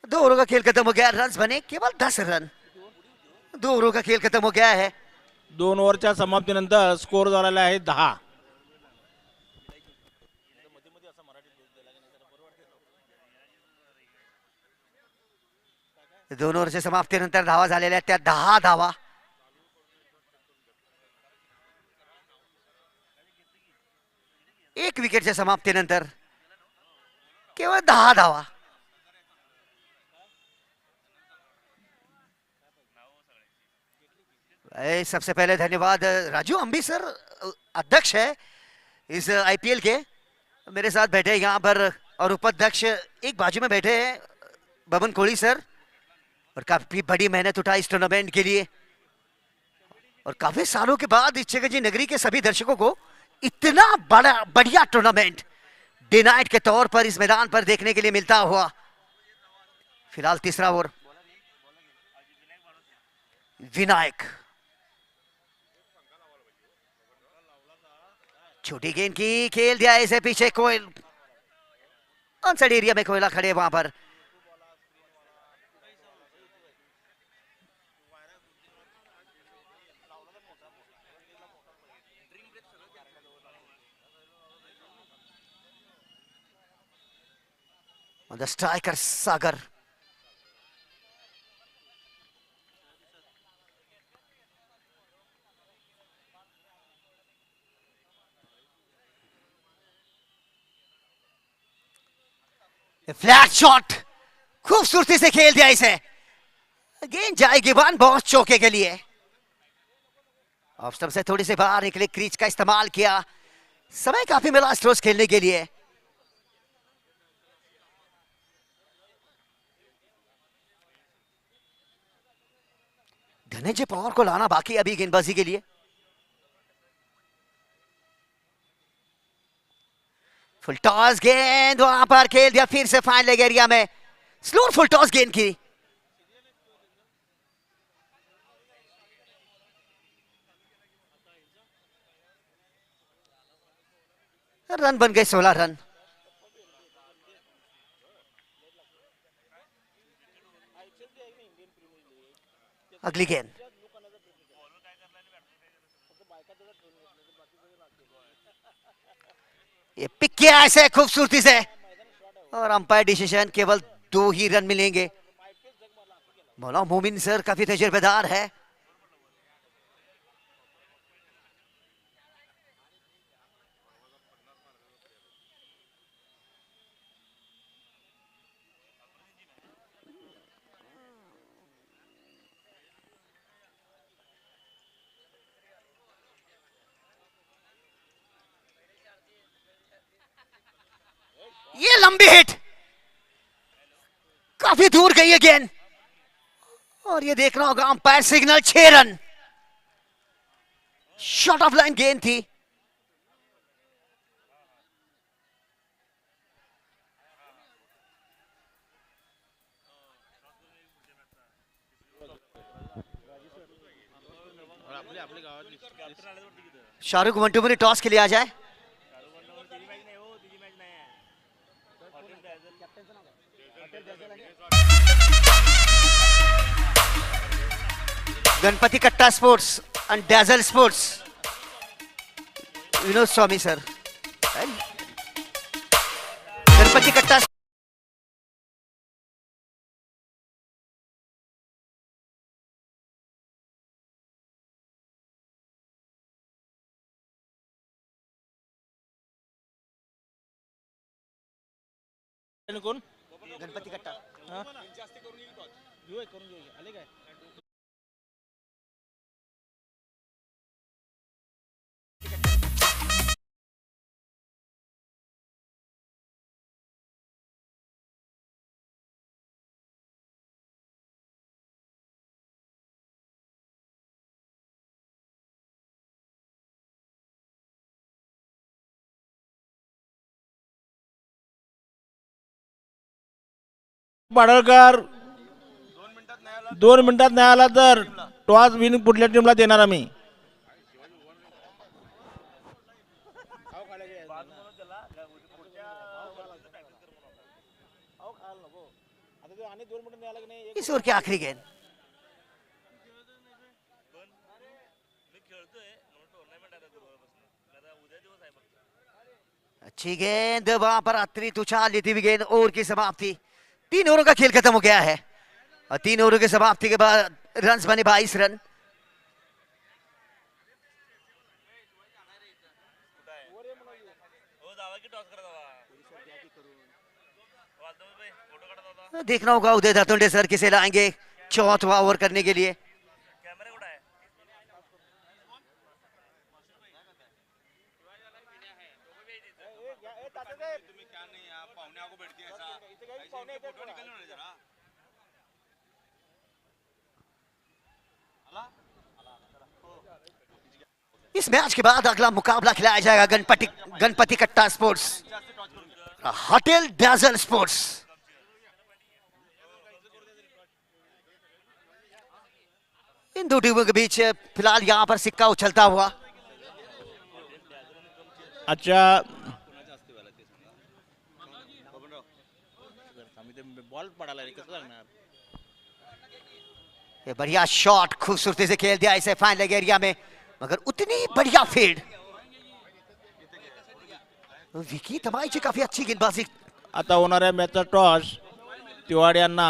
2 ओवरों का खेल खत्म हो गया, रन बने केवल 10 रन। 2 ओवरों का खेल खत्म हो गया है। 2 ओव्हरच्या समाप्तीनंतर स्कोर झालेला आहे 10. 2 ओव्हरच्या समाप्तीनंतर धावा झालेल्या त्या 10 धावा। एक विकेटच्या समाप्तीनंतर केवळ 10 धावा। सबसे पहले धन्यवाद राजू अंबी सर, अध्यक्ष है इस आईपीएल के, मेरे साथ बैठे यहाँ पर, और उपाध्यक्ष एक बाजू में बैठे हैं बबन कोहली सर, और काफी बड़ी मेहनत उठाई इस टूर्नामेंट के लिए। और काफी सालों के बाद इस चिकनजी नगरी के सभी दर्शकों को इतना बड़ा बढ़िया टूर्नामेंट डे नाइट के तौर पर इस मैदान पर देखने के लिए मिलता हुआ। फिलहाल तीसरा ओवर, विनायक छोटी गेंद की, खेल दिया इसे पीछे। कोयल ऑन साइड एरिया में कोयला खड़े वहां पर। The striker Sagar, flat shot, खूबसूरती से खेल दिया इसे। गेंद जाएगी वन बॉल चौके के लिए। ऑफ स्टंप से थोड़ी से बाहर निकले, क्रीज का इस्तेमाल किया, समय काफी मिला स्ट्रोक्स खेलने के लिए। धनंजय पवार को लाना बाकी अभी गेंदबाजी के लिए। फुल टॉस गेंद वहां पर खेल दिया फिर से फाइन लेग एरिया में। स्लो फुल टॉस गेंद की। रन बन गए 16 रन। अगली गेंद ये पिक किया ऐसे खूबसूरती से, और अंपायर डिसीजन केवल 2 ही रन मिलेंगे। मौला मोमिन सर काफी तजुर्बेदार है। ये लंबी हिट, काफी दूर गई है गेंद, और ये देखना होगा umpire signal 6 run. Short of line गेंद थी। शाहरुख मंटूमनी ने टॉस के लिए आ जाए। गणपति कट्टा sports and dazzle sports, Vinod Swami sir. Ganpati कट्टा कोण? गणपति कट्टा। पाडळकर 2 मिनिटात नाही आला तर टॉस विन पुढल्या टीमला देणार आम्ही. इस ओवर की आखिरी गेंद। अच्छी गेंद वहां पर अतिरिक्त उछाल लेती हुई गेंद। ओवर की समाप्ति। 3 ओवरों का खेल खत्म हो गया है, और 3 ओवरों की समाप्ति के बाद रन बने 22 रन। देखना होगा उदय दातुंडे सर किसे लाएंगे चौथा ओवर करने के लिए। इस मैच के बाद अगला मुकाबला खिलाया जाएगा गणपति कट्टा स्पोर्ट्स होटल डैजल स्पोर्ट्स। इन दो टीमों के बीच फिलहाल यहां पर सिक्का उछलता हुआ। अच्छा बॉल पडाला रे, कसं लागणार? ये बढ़िया शॉट खूबसूरती से खेल दिया इसे फाइन लेग एरिया में, मगर उतनी बढ़िया फील्ड। विकी तमाईची काफी अच्छी गेंदबाजी। आता होणाऱ्या मॅचचा टॉस तिवाड यांना.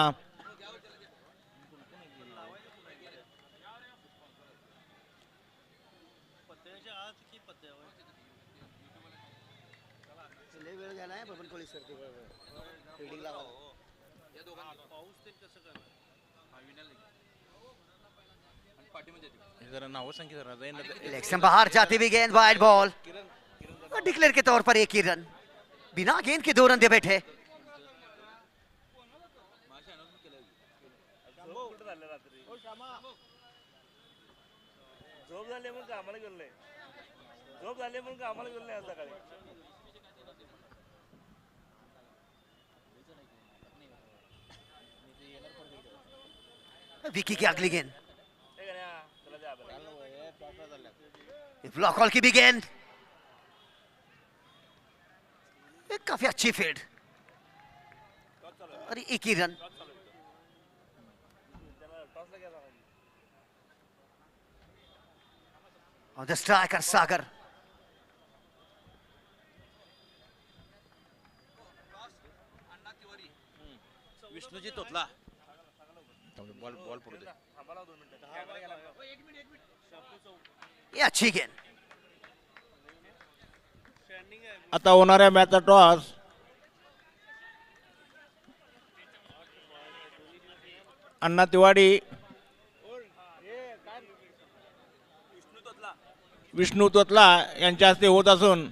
जरा नाव सांग की जरा जाईन लेग स्टंप बाहर जाती हुई गेंद, वाइड बॉल। और डिक्लेयर के तौर पर एक ही रन, बिना गेंद के 2 रन दे बैठे। झोप झाली म्हणून कामाला गेलो नाही, झोप झाली म्हणून कामाला गेलो नाही आज सकाळी. विकी की अगली गेंद, ब्लॉक हॉल की भी गेंद, काफी अच्छी फील्ड और एक ही रन। और the striker Sagar, Vishnuji Totla ball ball पडू दे. ये अच्छी गेंद। आता होणाऱ्या मॅचचा टॉस अण्णा तिवाडी विष्णू तोतला यांच्या हस्ते होत असून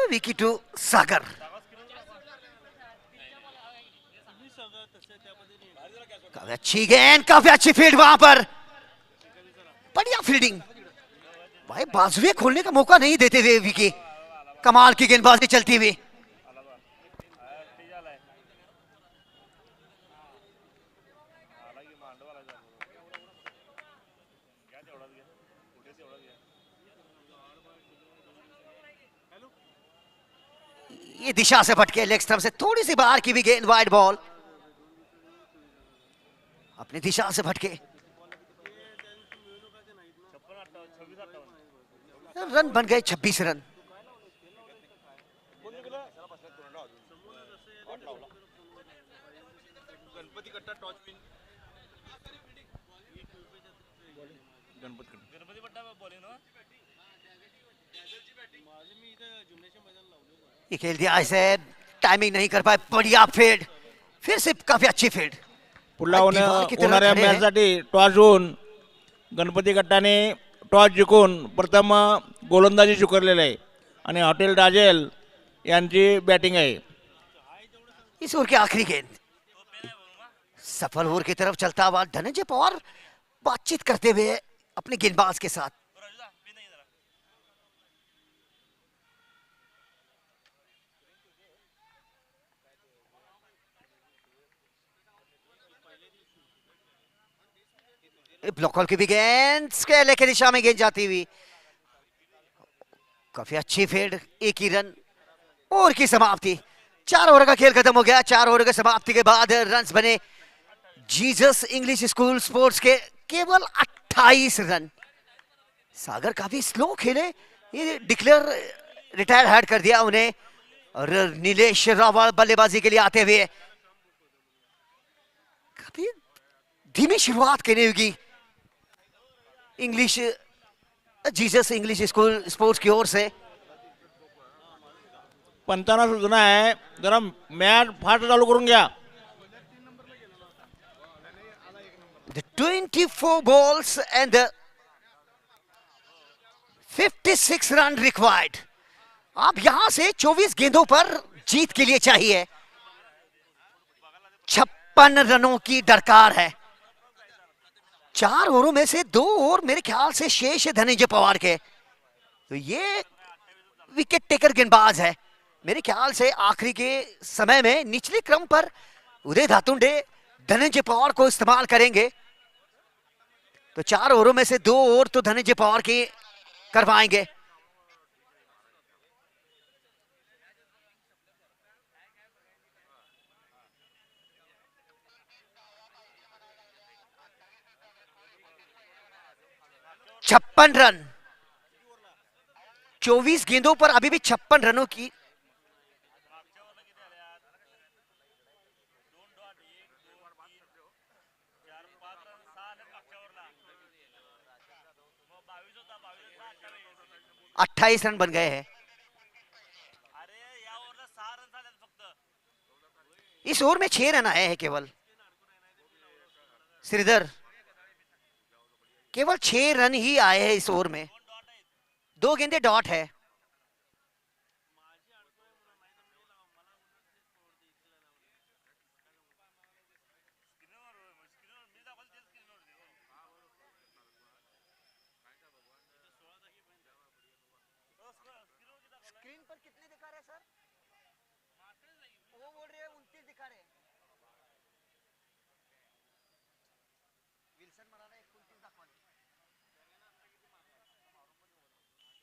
विकी टू सागर। काफी अच्छी गेंद, काफी अच्छी फील्ड वहां पर, बढ़िया फील्डिंग भाई, बाजुए खोलने का मौका नहीं देते हुए विकी, कमाल की गेंदबाजी चलती हुई। ये दिशा से भटके, लेग स्टंप से थोड़ी सी बाहर की भी गेंद, वाइड बॉल, अपनी दिशा से भटके। रन बन गए 26 रन। ये खेल दिया ऐसे, टाइमिंग नहीं कर पाए, बढ़िया फील्ड, फिर से काफी अच्छी फील्ड। पुढला होणाऱ्या मॅचसाठी टॉस होऊन गणपती गटाने टॉस जिंकून प्रथम गोलंदाजी स्वीकारलेली आहे आणि हॉटेल राजेल यांची बॅटिंग आहे. इस ओवर की आखिरी गेंद, सफल ओवर की तरफ चलता हुआ धनंजय पवार बातचीत करते हुए अपने गेंदबाज के साथ। ब्लॉक हॉल की भी गेंद, स्क्वायर की दिशा में गेंद जाती हुई, काफी अच्छी फील्ड, एक ही रन। ओवर की समाप्ति, 4 ओवर का खेल खत्म हो गया। 4 ओवर की समाप्ति के बाद रन्स बने जीसस इंग्लिश स्कूल स्पोर्ट्स के केवल 28 रन। सागर काफी स्लो खेले, ये डिक्लेयर रिटायर हेड कर दिया उन्हें, और नीलेश रावल बल्लेबाजी के लिए आते हुए काफी धीमी शुरुआत करनी होगी English Jesus English school sports की ओर से। पंतांना सूचना आहे, जरा मॅच फास्ट चालू करून घ्या. The 24 balls and the 56 run required. अब यहां से 24 गेंदों पर जीत के लिए चाहिए, 56 रनों की दरकार है। 4 ओवरों में से 2 ओवर मेरे ख्याल से शेष है धनंजय पवार के, तो ये विकेट टेकर गेंदबाज है। मेरे ख्याल से आखिरी के समय में निचले क्रम पर उदय धातुंडे धनंजय पवार को इस्तेमाल करेंगे, तो 4 ओवरों में से 2 ओवर तो धनंजय पवार के करवाएंगे। छप्पन रन, 24 गेंदों पर अभी भी 56 रनों की। अट्ठाईस रन बन गए हैं। इस ओवर में 6 रन आए हैं केवल। श्रीधर, केवल 6 रन ही आए हैं इस ओवर में, 2 गेंदे डॉट है। स्क्रीन पर कितने दिखा रहे सर? वो बोल रहे हैं 29 दिखा रहे हैं। विल्सन म्हणाला 29 दाखवा।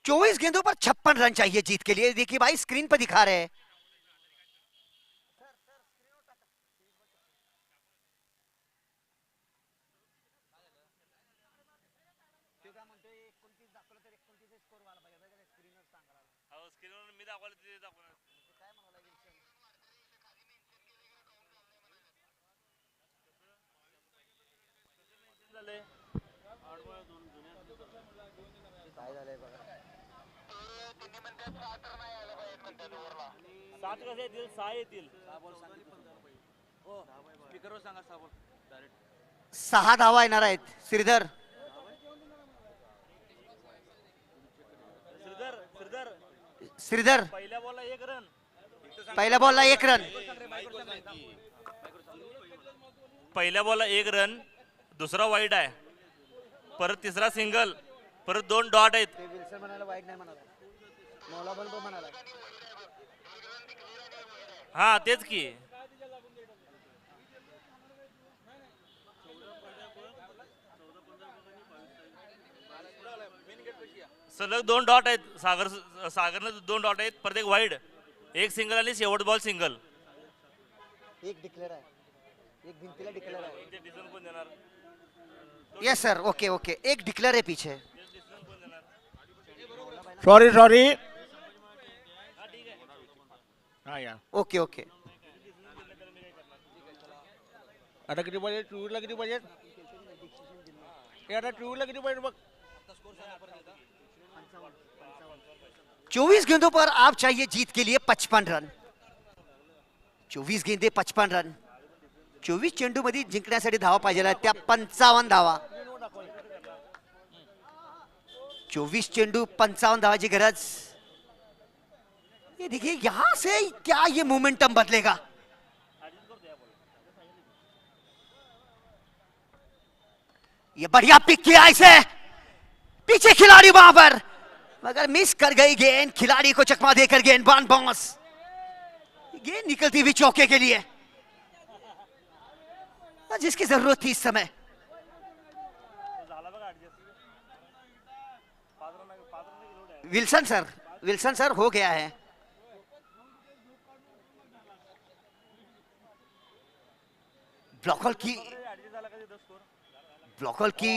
24 गेंदों पर 56 रन चाहिए जीत के लिए। देखिए भाई स्क्रीन पर दिखा रहे हैं। स्क्रीनवर मी दाखवलं ते दाखवणार. झाले 7 कसे येतील 6 येतील. स्पीकरवर सांगा 6 बॉल डायरेक्ट. 6 धावा येणार आहेत. श्रीधर श्रीधर श्रीधर पहिल्या बॉलला 1 रन. पहिल्या बॉलला 1 रन. पहिल्या बॉलला 1 रन, दुसरा वाईड आहे, परत तिसरा सिंगल, परत 2 डॉट आहेत. हा तेच की. सलग 2 डॉट आहेत. सागरने 2 डॉट आहेत, परत एक वाईड, एक सिंगल आणि शेवट बॉल सिंगल. एक डिक्लेअर आहे, एक भिंतीला डिक्लेअर आहे. डिसिजन कोण देणार? यस सर, ओके ओके, एक डिक्लेअर आहे पीछे. Sorry sorry. हा या ओके ओके. आता किती पाहिजे? टूला किती पाहिजे? हे आता टूला किती पाहिजे बघ. 24 गेंदों पर आप चाहिए जीत के लिए 55 रन. 24 गेंदे 55 रन. 24 चेंडू मध्ये जिंकण्यासाठी धावा पाहिजे त्या 55 धावा. 24 चेंडू 55 धावाची गरज. ये देखिए यहां से क्या ये मोमेंटम बदलेगा. ये बढ़िया पिक किया इसे, पीछे खिलाड़ी वहां पर, मगर मिस कर गई गेंद. खिलाड़ी को चकमा देकर गेंदबाज बॉस. गेंद निकलती हुई चौके के लिए, जिसकी जरूरत थी इस समय. विल्सन सर हो गया है. ब्लॉकर की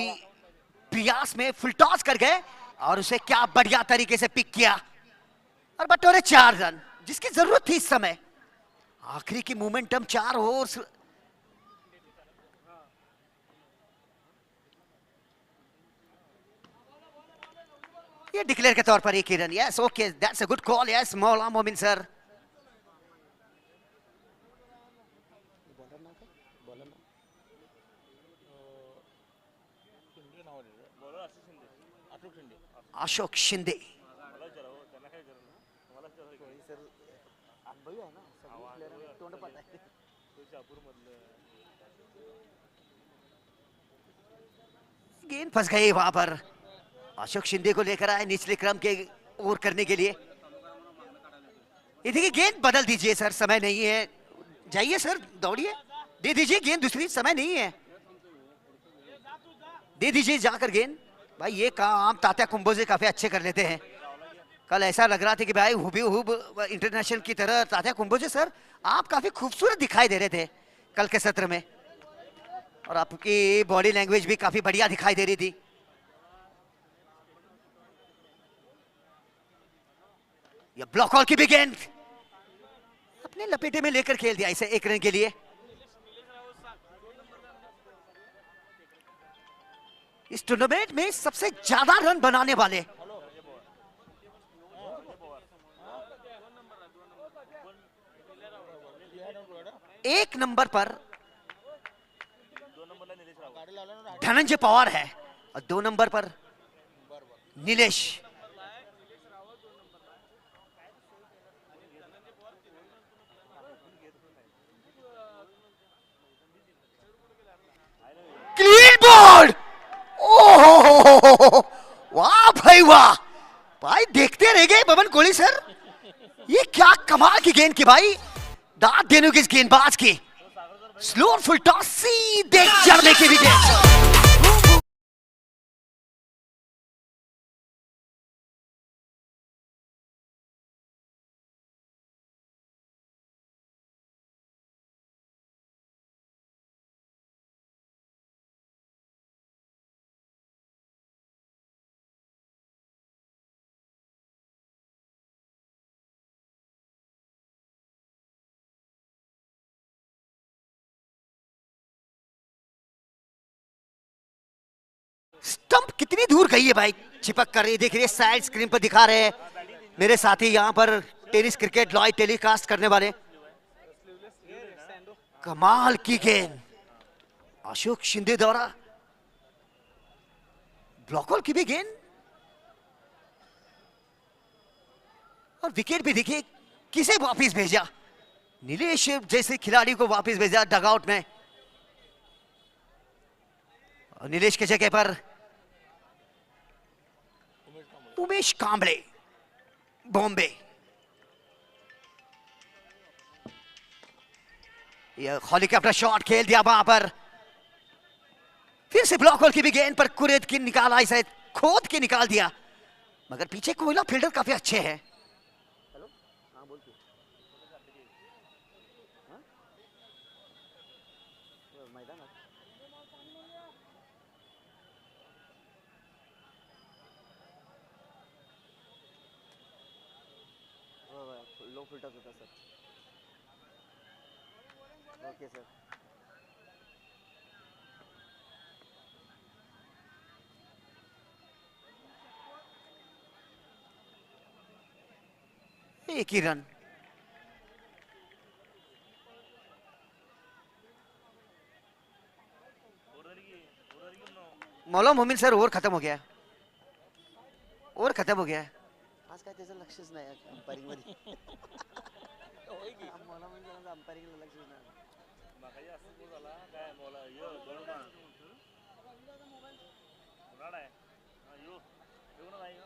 प्रयास में फुल टॉस कर गए और उसे क्या बढ़िया तरीके से पिक किया और बटोरे 4 रन, जिसकी जरूरत थी इस समय. आखिरी की मोमेंटम 4 ओवर. ये डिक्लेयर के तौर पर 1 run. Yes okay, that's a good call. Yes मौला मोमिन सर. अशोक शिंदे. गेंद फंस गई वहां पर. अशोक शिंदे को लेकर आए निचले क्रम के ओवर करने के लिए. ये देखिए गेंद बदल दीजिए सर, समय नहीं है. जाइए सर, दौड़िए, दे दीजिए गेंद दूसरी. समय नहीं है, दे दीजिए जाकर गेंद. भाई ये काम तात्या कुंभोजे काफी अच्छे कर लेते हैं. कल ऐसा लग रहा था कि भाई हुबहूब इंटरनेशनल की तरह तात्या कुंभोजे सर आप काफी खूबसूरत दिखाई दे रहे थे कल के सत्र में, और आपकी बॉडी लैंग्वेज भी काफी बढ़िया दिखाई दे रही थी. ये ब्लॉक हॉल की भी गेंद अपने लपेटे में लेकर खेल दिया इसे 1 रन के लिए. इस टूर्नामेंट में सबसे ज्यादा रन बनाने वाले 1 नंबर पर धनंजय पवार है और 2 नंबर पर नीलेश। Clean board. ओहो, वाह भाई वाह भाई, देखते रह गए बबन कोहली सर। ये क्या कमाल की गेंद की भाई, दांत देने की इस गेंदबाज की। स्लो फुल टॉस, सीधे चढ़ने की विकेट। स्टंप कितनी दूर गई है भाई, चिपक कर। ये देख रही है, साइड स्क्रीन पर दिखा रहे हैं मेरे साथी यहाँ पर टेनिस क्रिकेट लाइव टेलीकास्ट करने वाले। कमाल की गेंद अशोक शिंदे द्वारा, ब्लॉकहोल की भी गेंद और विकेट भी देखिए किसे वापस भेजा, नीलेश जैसे खिलाड़ी को वापस भेजा डगआउट में। और नीलेश के जगह पर उमेश कांबळे, बॉम्बे। यह खॉली का अपना शॉट खेल दिया वहां पर, फिर से ब्लॉक होल की भी गेंद पर कुरेद की निकाला, इसे खोद के निकाल दिया, मगर पीछे कोयला फील्डर काफी अच्छे हैं। लो फुल टॉस होता सर। Okay sir. एक ही रन। मौला मोमिन सर, ओव्हर खत्म हो गया, ओव्हर खत्म हो गया। आज काय त्याचं लक्षच नाही अंपायरिंग मध्ये। मौला मोमिन सरांचं अंपायरिंगला लक्षच नाही। मागाई असं बोल झाला काय बोला यो दोन ना उन्हाळा आहे यो येऊ ना नाही हे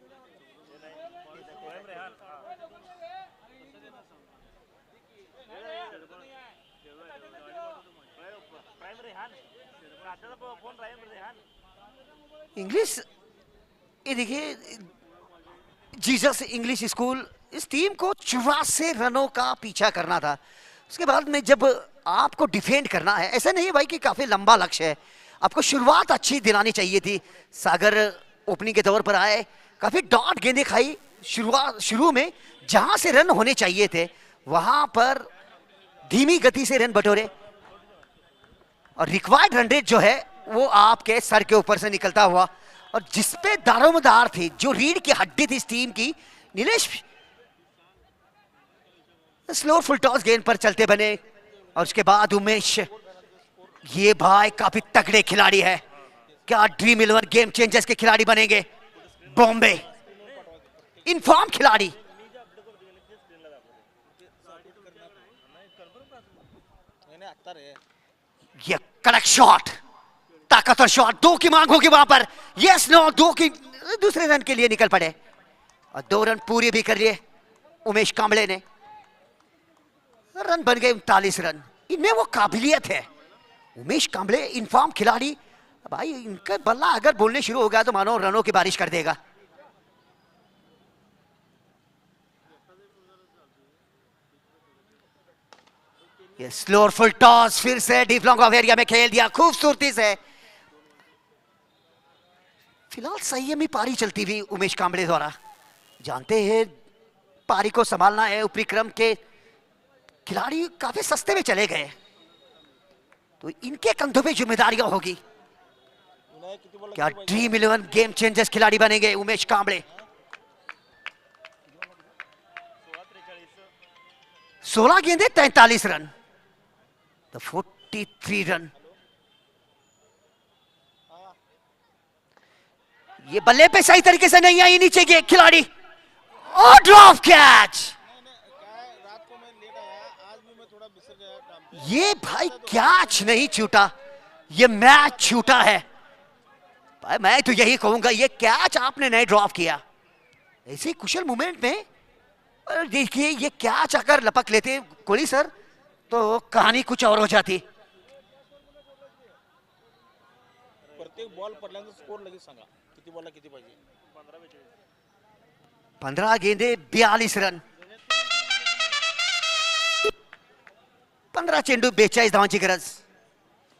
नाही कोयम रेहान प्राइम रेहान काटाचा फोन प्राइम रेहान इंग्लिश, ये देखिए जीसस इंग्लिश स्कूल, इस टीम को 84 रनों का पीछा करना था। उसके बाद में जब आपको डिफेंड करना है, ऐसा नहीं है भाई कि काफी लंबा लक्ष्य है, आपको शुरुआत अच्छी दिलानी चाहिए थी। सागर ओपनिंग के तौर पर आए, काफी डॉट गेंदें खाई शुरू में, जहां से रन होने चाहिए थे वहां पर धीमी गति से रन बटोरे और रिक्वायर्ड रन रेट जो है वो आपके सर के ऊपर से निकलता हुआ, और जिसपे दारोमदार थी, जो रीढ़ की हड्डी थी इस टीम की, नीलेश स्लो फुल टॉस गेंद पर चलते बने। और उसके बाद उमेश, ये भाई काफी तगड़े खिलाड़ी है, क्या ड्रीम 11 गेम चेंजर्स के खिलाड़ी बनेंगे। बॉम्बे इनफॉर्म खिलाड़ी, ये कड़क शॉट, ताकतवर शॉट, 2 की मांग होगी वहां पर। यस नो, 2 की, दूसरे रन के लिए निकल पड़े और 2 रन पूरे भी कर लिए उमेश कांबळे ने। रन बन गए 39 रन। इनमें वो काबिलियत है, उमेश कांबळे इनफॉर्म खिलाड़ी भाई, इनका बल्ला अगर बोलने शुरू हो गया तो मानो रनों की बारिश कर देगा। ये स्लो फुल टॉस फिर से डीप लॉन्ग ऑफ एरिया में खेल दिया खूबसूरती से। फिलहाल संयमी पारी चलती हुई उमेश कांबळे द्वारा, जानते हैं पारी को संभालना है, ऊपरी क्रम के खिलाड़ी काफी सस्ते में चले गए, तो इनके कंधों पे जिम्मेदारियां होगी। क्या ड्रीम 11 गेम चेंजर्स खिलाड़ी बनेंगे उमेश कांबळे। 16 गेंदे 43 रन, 43 रन। ये बल्ले पे सही तरीके से नहीं आई नीचे के खिलाड़ी और ड्रॉप कैच। ये भाई कैच नहीं छूटा, ये मैच छूटा है भाई। मैं तो यही कहूंगा ये कैच आपने नहीं ड्रॉप किया ऐसे कुशल मूवमेंट में। और देखिए ये कैच अगर लपक लेते कोहली सर तो कहानी कुछ और हो जाती। प्रत्येक बॉल पडल्यानंतर स्कोर लगेच सांगा, किती बॉलला किती पाहिजे. 15 गेंदे 42 रन, 15 चेंडू 42 धावांची गरज.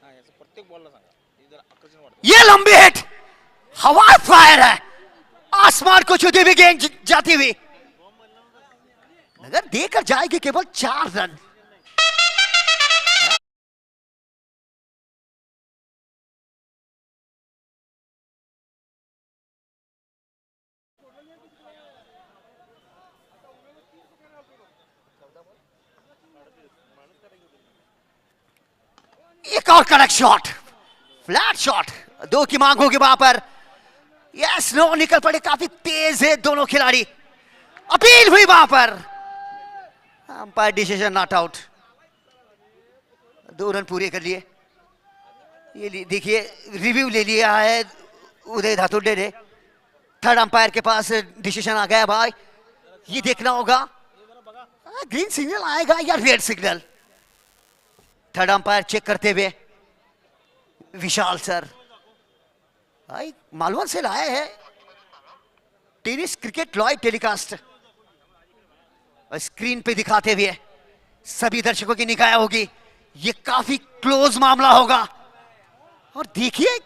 हा, याचं प्रत्येक बॉलला सांगा, हे जरा आकर्षण वाढतं. ये लंबी हिट, हवा फायर है, आसमान को छूती हुई गेंद जाती हुई, मगर देकर जाएगी केवल 4 रन. एक और कड़क शॉट, फ्लैट शॉट, 2 की मांग होगी वहां पर. यस नो निकल पड़े, काफी तेज है दोनों खिलाड़ी. अपील हुई वहां पर, umpire decision not out. 2 run पूरे कर लिए. ये देखिए रिव्यू ले लिया है उदय धातुर्डे ने. थर्ड अंपायर के पास डिसीजन आ गया भाई. ये देखना होगा ग्रीन सिग्नल आएगा या red signal. Third umpire check करते हुए विशाल सर भाई मालवन से लाए हैं tennis cricket live telecast. Screen पे दिखाते हुए सभी दर्शकों की निगाह होगी. ये काफी क्लोज मामला होगा. और देखिए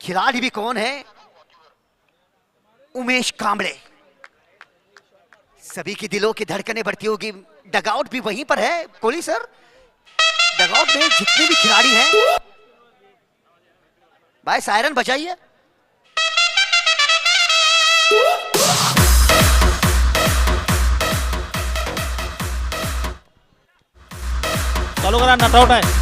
खिलाड़ी भी कौन है, उमेश कांबळे. सभी की दिलों की धड़कनें बढ़ती होगी. डगआउट भी वहीं पर है कोहली सर. डगआउट में जितने भी खिलाड़ी हैं भाई सायरन बजाइए. चालू करा, नॉट आउट आहे.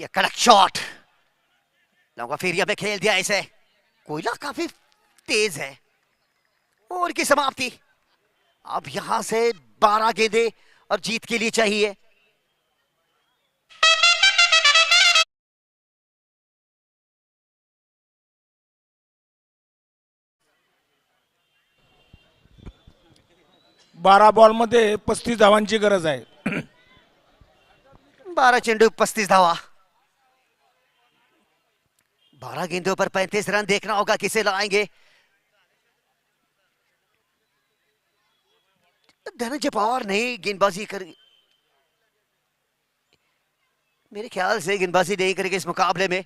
ये कड़क शॉट लॉन्ग ऑफ एरिया में खेल दिया इसे. कोयला काफी तेज है. और की समाप्ति. अब यहां से 12 गेंदे और जीत के लिए चाहिए. बारा बॉल मध्ये 35 धावांची गरज आहे. 12 चेंडू 35 धावा. 12 गेंदों पर 35 रन. देखना होगा किसे लाएंगे. धनंजय पवार नहीं गेंदबाजी कर, मेरे ख्याल से गेंदबाजी नहीं करेंगे इस मुकाबले में.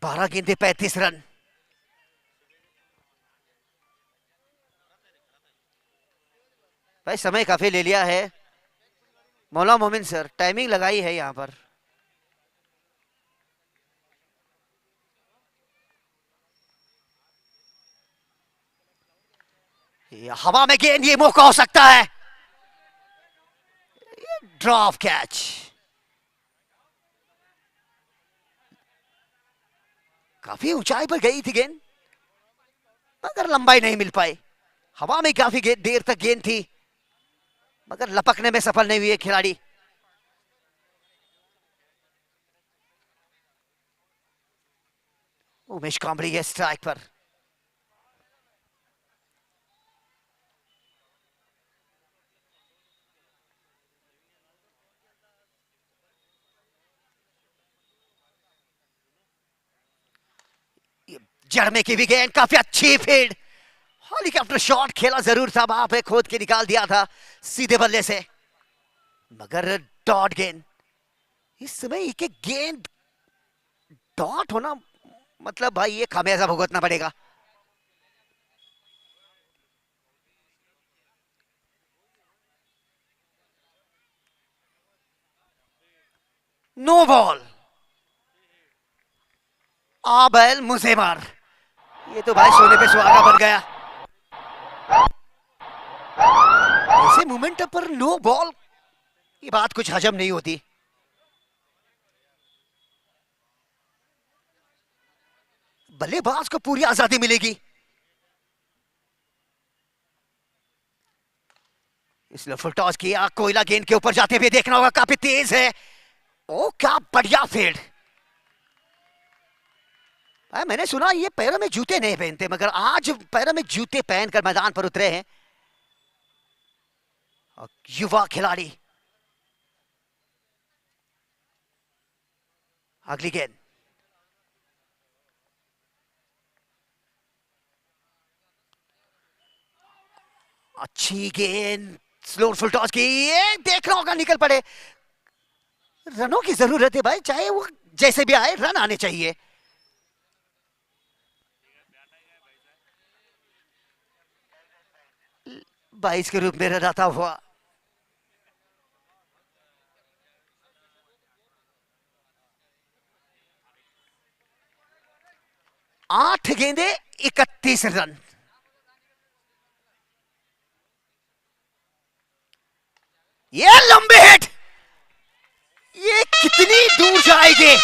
बारह गेंदे 35 रन. भाई समय काफी ले लिया है. मौला मोमिन सर टाइमिंग लगाई है यहां पर. हवा में गेंद, ये मौका हो सकता है. Drop catch. काफी ऊंचाई पर गई थी गेंद मगर लंबाई नहीं मिल पाई. हवा में काफी देर तक गेंद थी मगर लपकने में सफल नहीं हुए खिलाड़ी. उमेश कांबळे है स्ट्राइक पर. जड़मे की भी गेंद, काफी अच्छी फील्ड. हेलीकॉप्टर शॉट खेला जरूर था वहां पे, खोद के निकाल दिया था सीधे बल्ले से मगर डॉट गेंद. इस समय एक एक गेंद डॉट होना मतलब भाई ये खामियाजा भुगतना पड़ेगा। No ball. आबेल मुसेमर, ये तो भाई सोने पे सुहागा बन गया। ऐसे मोमेंट पर नो बॉल, ये बात कुछ हजम नहीं होती। बल्लेबाज को पूरी आजादी मिलेगी। इसने फुल टॉस किया, कोयला गेंद के ऊपर जाते हुए देखना होगा, काफी तेज है। ओ क्या बढ़िया फील्ड। मैंने सुना ये पैरों में जूते नहीं पहनते, मगर आज पैरों में जूते पहनकर मैदान पर उतरे हैं युवा खिलाड़ी। अगली गेंद, अच्छी गेंद, स्लो फुल टॉस की, ये देखना होगा निकल पड़े। रनों की जरूरत है भाई, चाहे वो जैसे भी आए रन आने चाहिए। बाईस के रूप में रन आता हुआ। आठ गेंदे 31 रन। ये लंबे हिट, ये कितनी दूर जाएंगे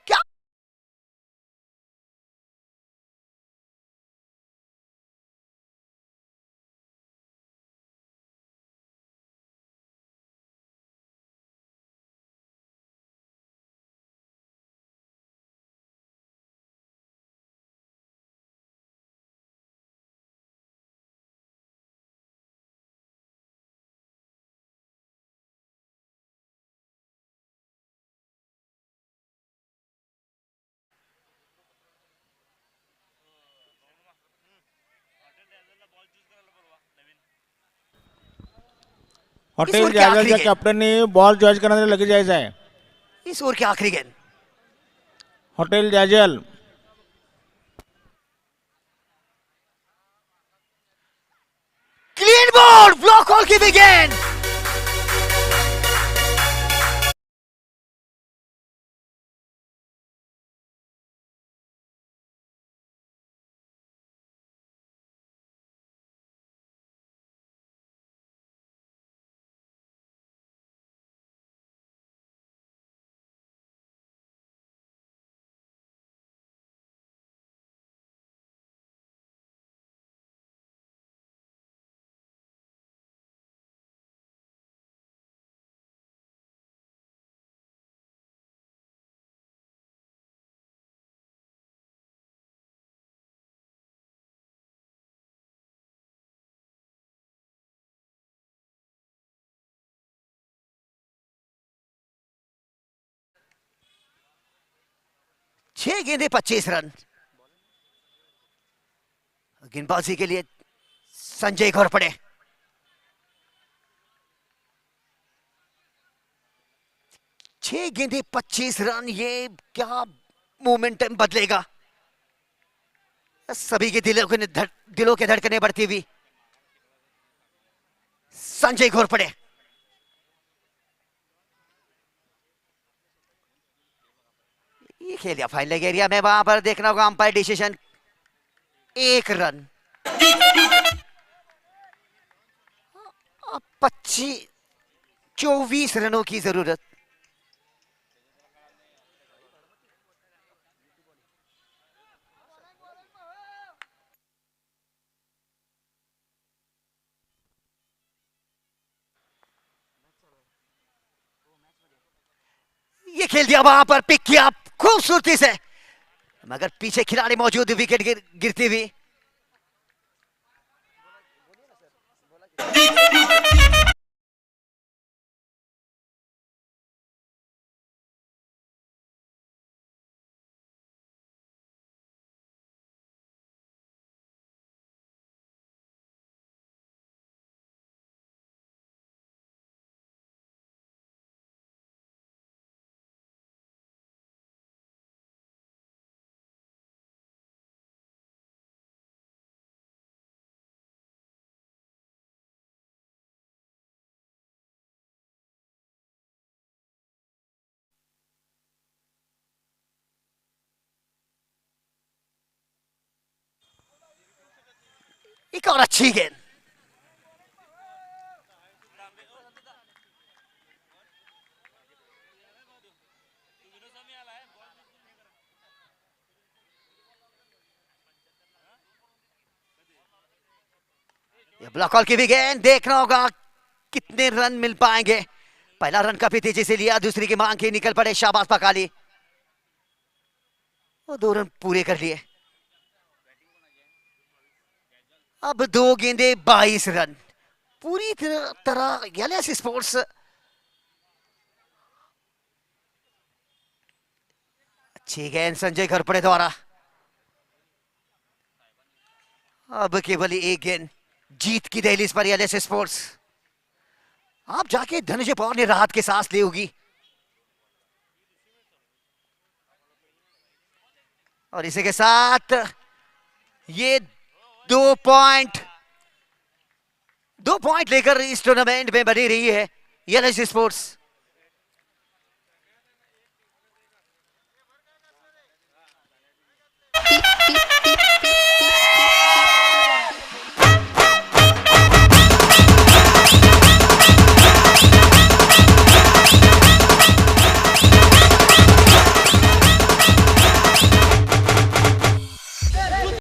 क्या। इस हॉटेल ओवर की आखिरी जायजाच्या गेंद, कॅप्टननी बॉल जॉईस करण्यासाठी लगेच जायचं आहे. इस ओवर की आखिरी गेंद, हॉटेल जायजल क्लीन बॉल, ब्लॉक होल की भी गेंद। छह गेंदे 25 रन। गेंदबाजी के लिए संजय घोरपड़े। छह गेंदे 25 रन, ये क्या मोमेंटम बदलेगा। सभी के दिलों के धड़कने बढ़ती हुई। संजय घोरपड़े, ये खेल दिया फाइनल एरिया में, वहां पर देखना होगा अंपायर डिसीजन। एक रन, 24 रनों की जरूरत। ये खेल दिया, वहां पर पिक किया खूबसूरती से, मगर पीछे खिलाड़ी मौजूद, विकेट गिरती हुई। एक और अच्छी गेंद। ये ब्लॉक कॉल की भी गेंद, देखना होगा कितने रन मिल पाएंगे। पहला रन काफी तेजी से लिया, दूसरी की मांग की निकल पड़े शाबाश पकाली, और 2 रन पूरे कर लिए। अब 2 गेंदे 22 रन, पूरी तरह गैलेक्सी स्पोर्ट्स अच्छी गेंद संजय घरपड़े द्वारा। अब केवल एक गेंद जीत की दहलीज पर एलएसए स्पोर्ट्स। आप जाके धनंजय पवार ने राहत की सांस ली होगी, और इसी के साथ ये 2 पॉइंट लेकर इस टूर्नामेंट में बनी रही है एलएसए स्पोर्ट्स।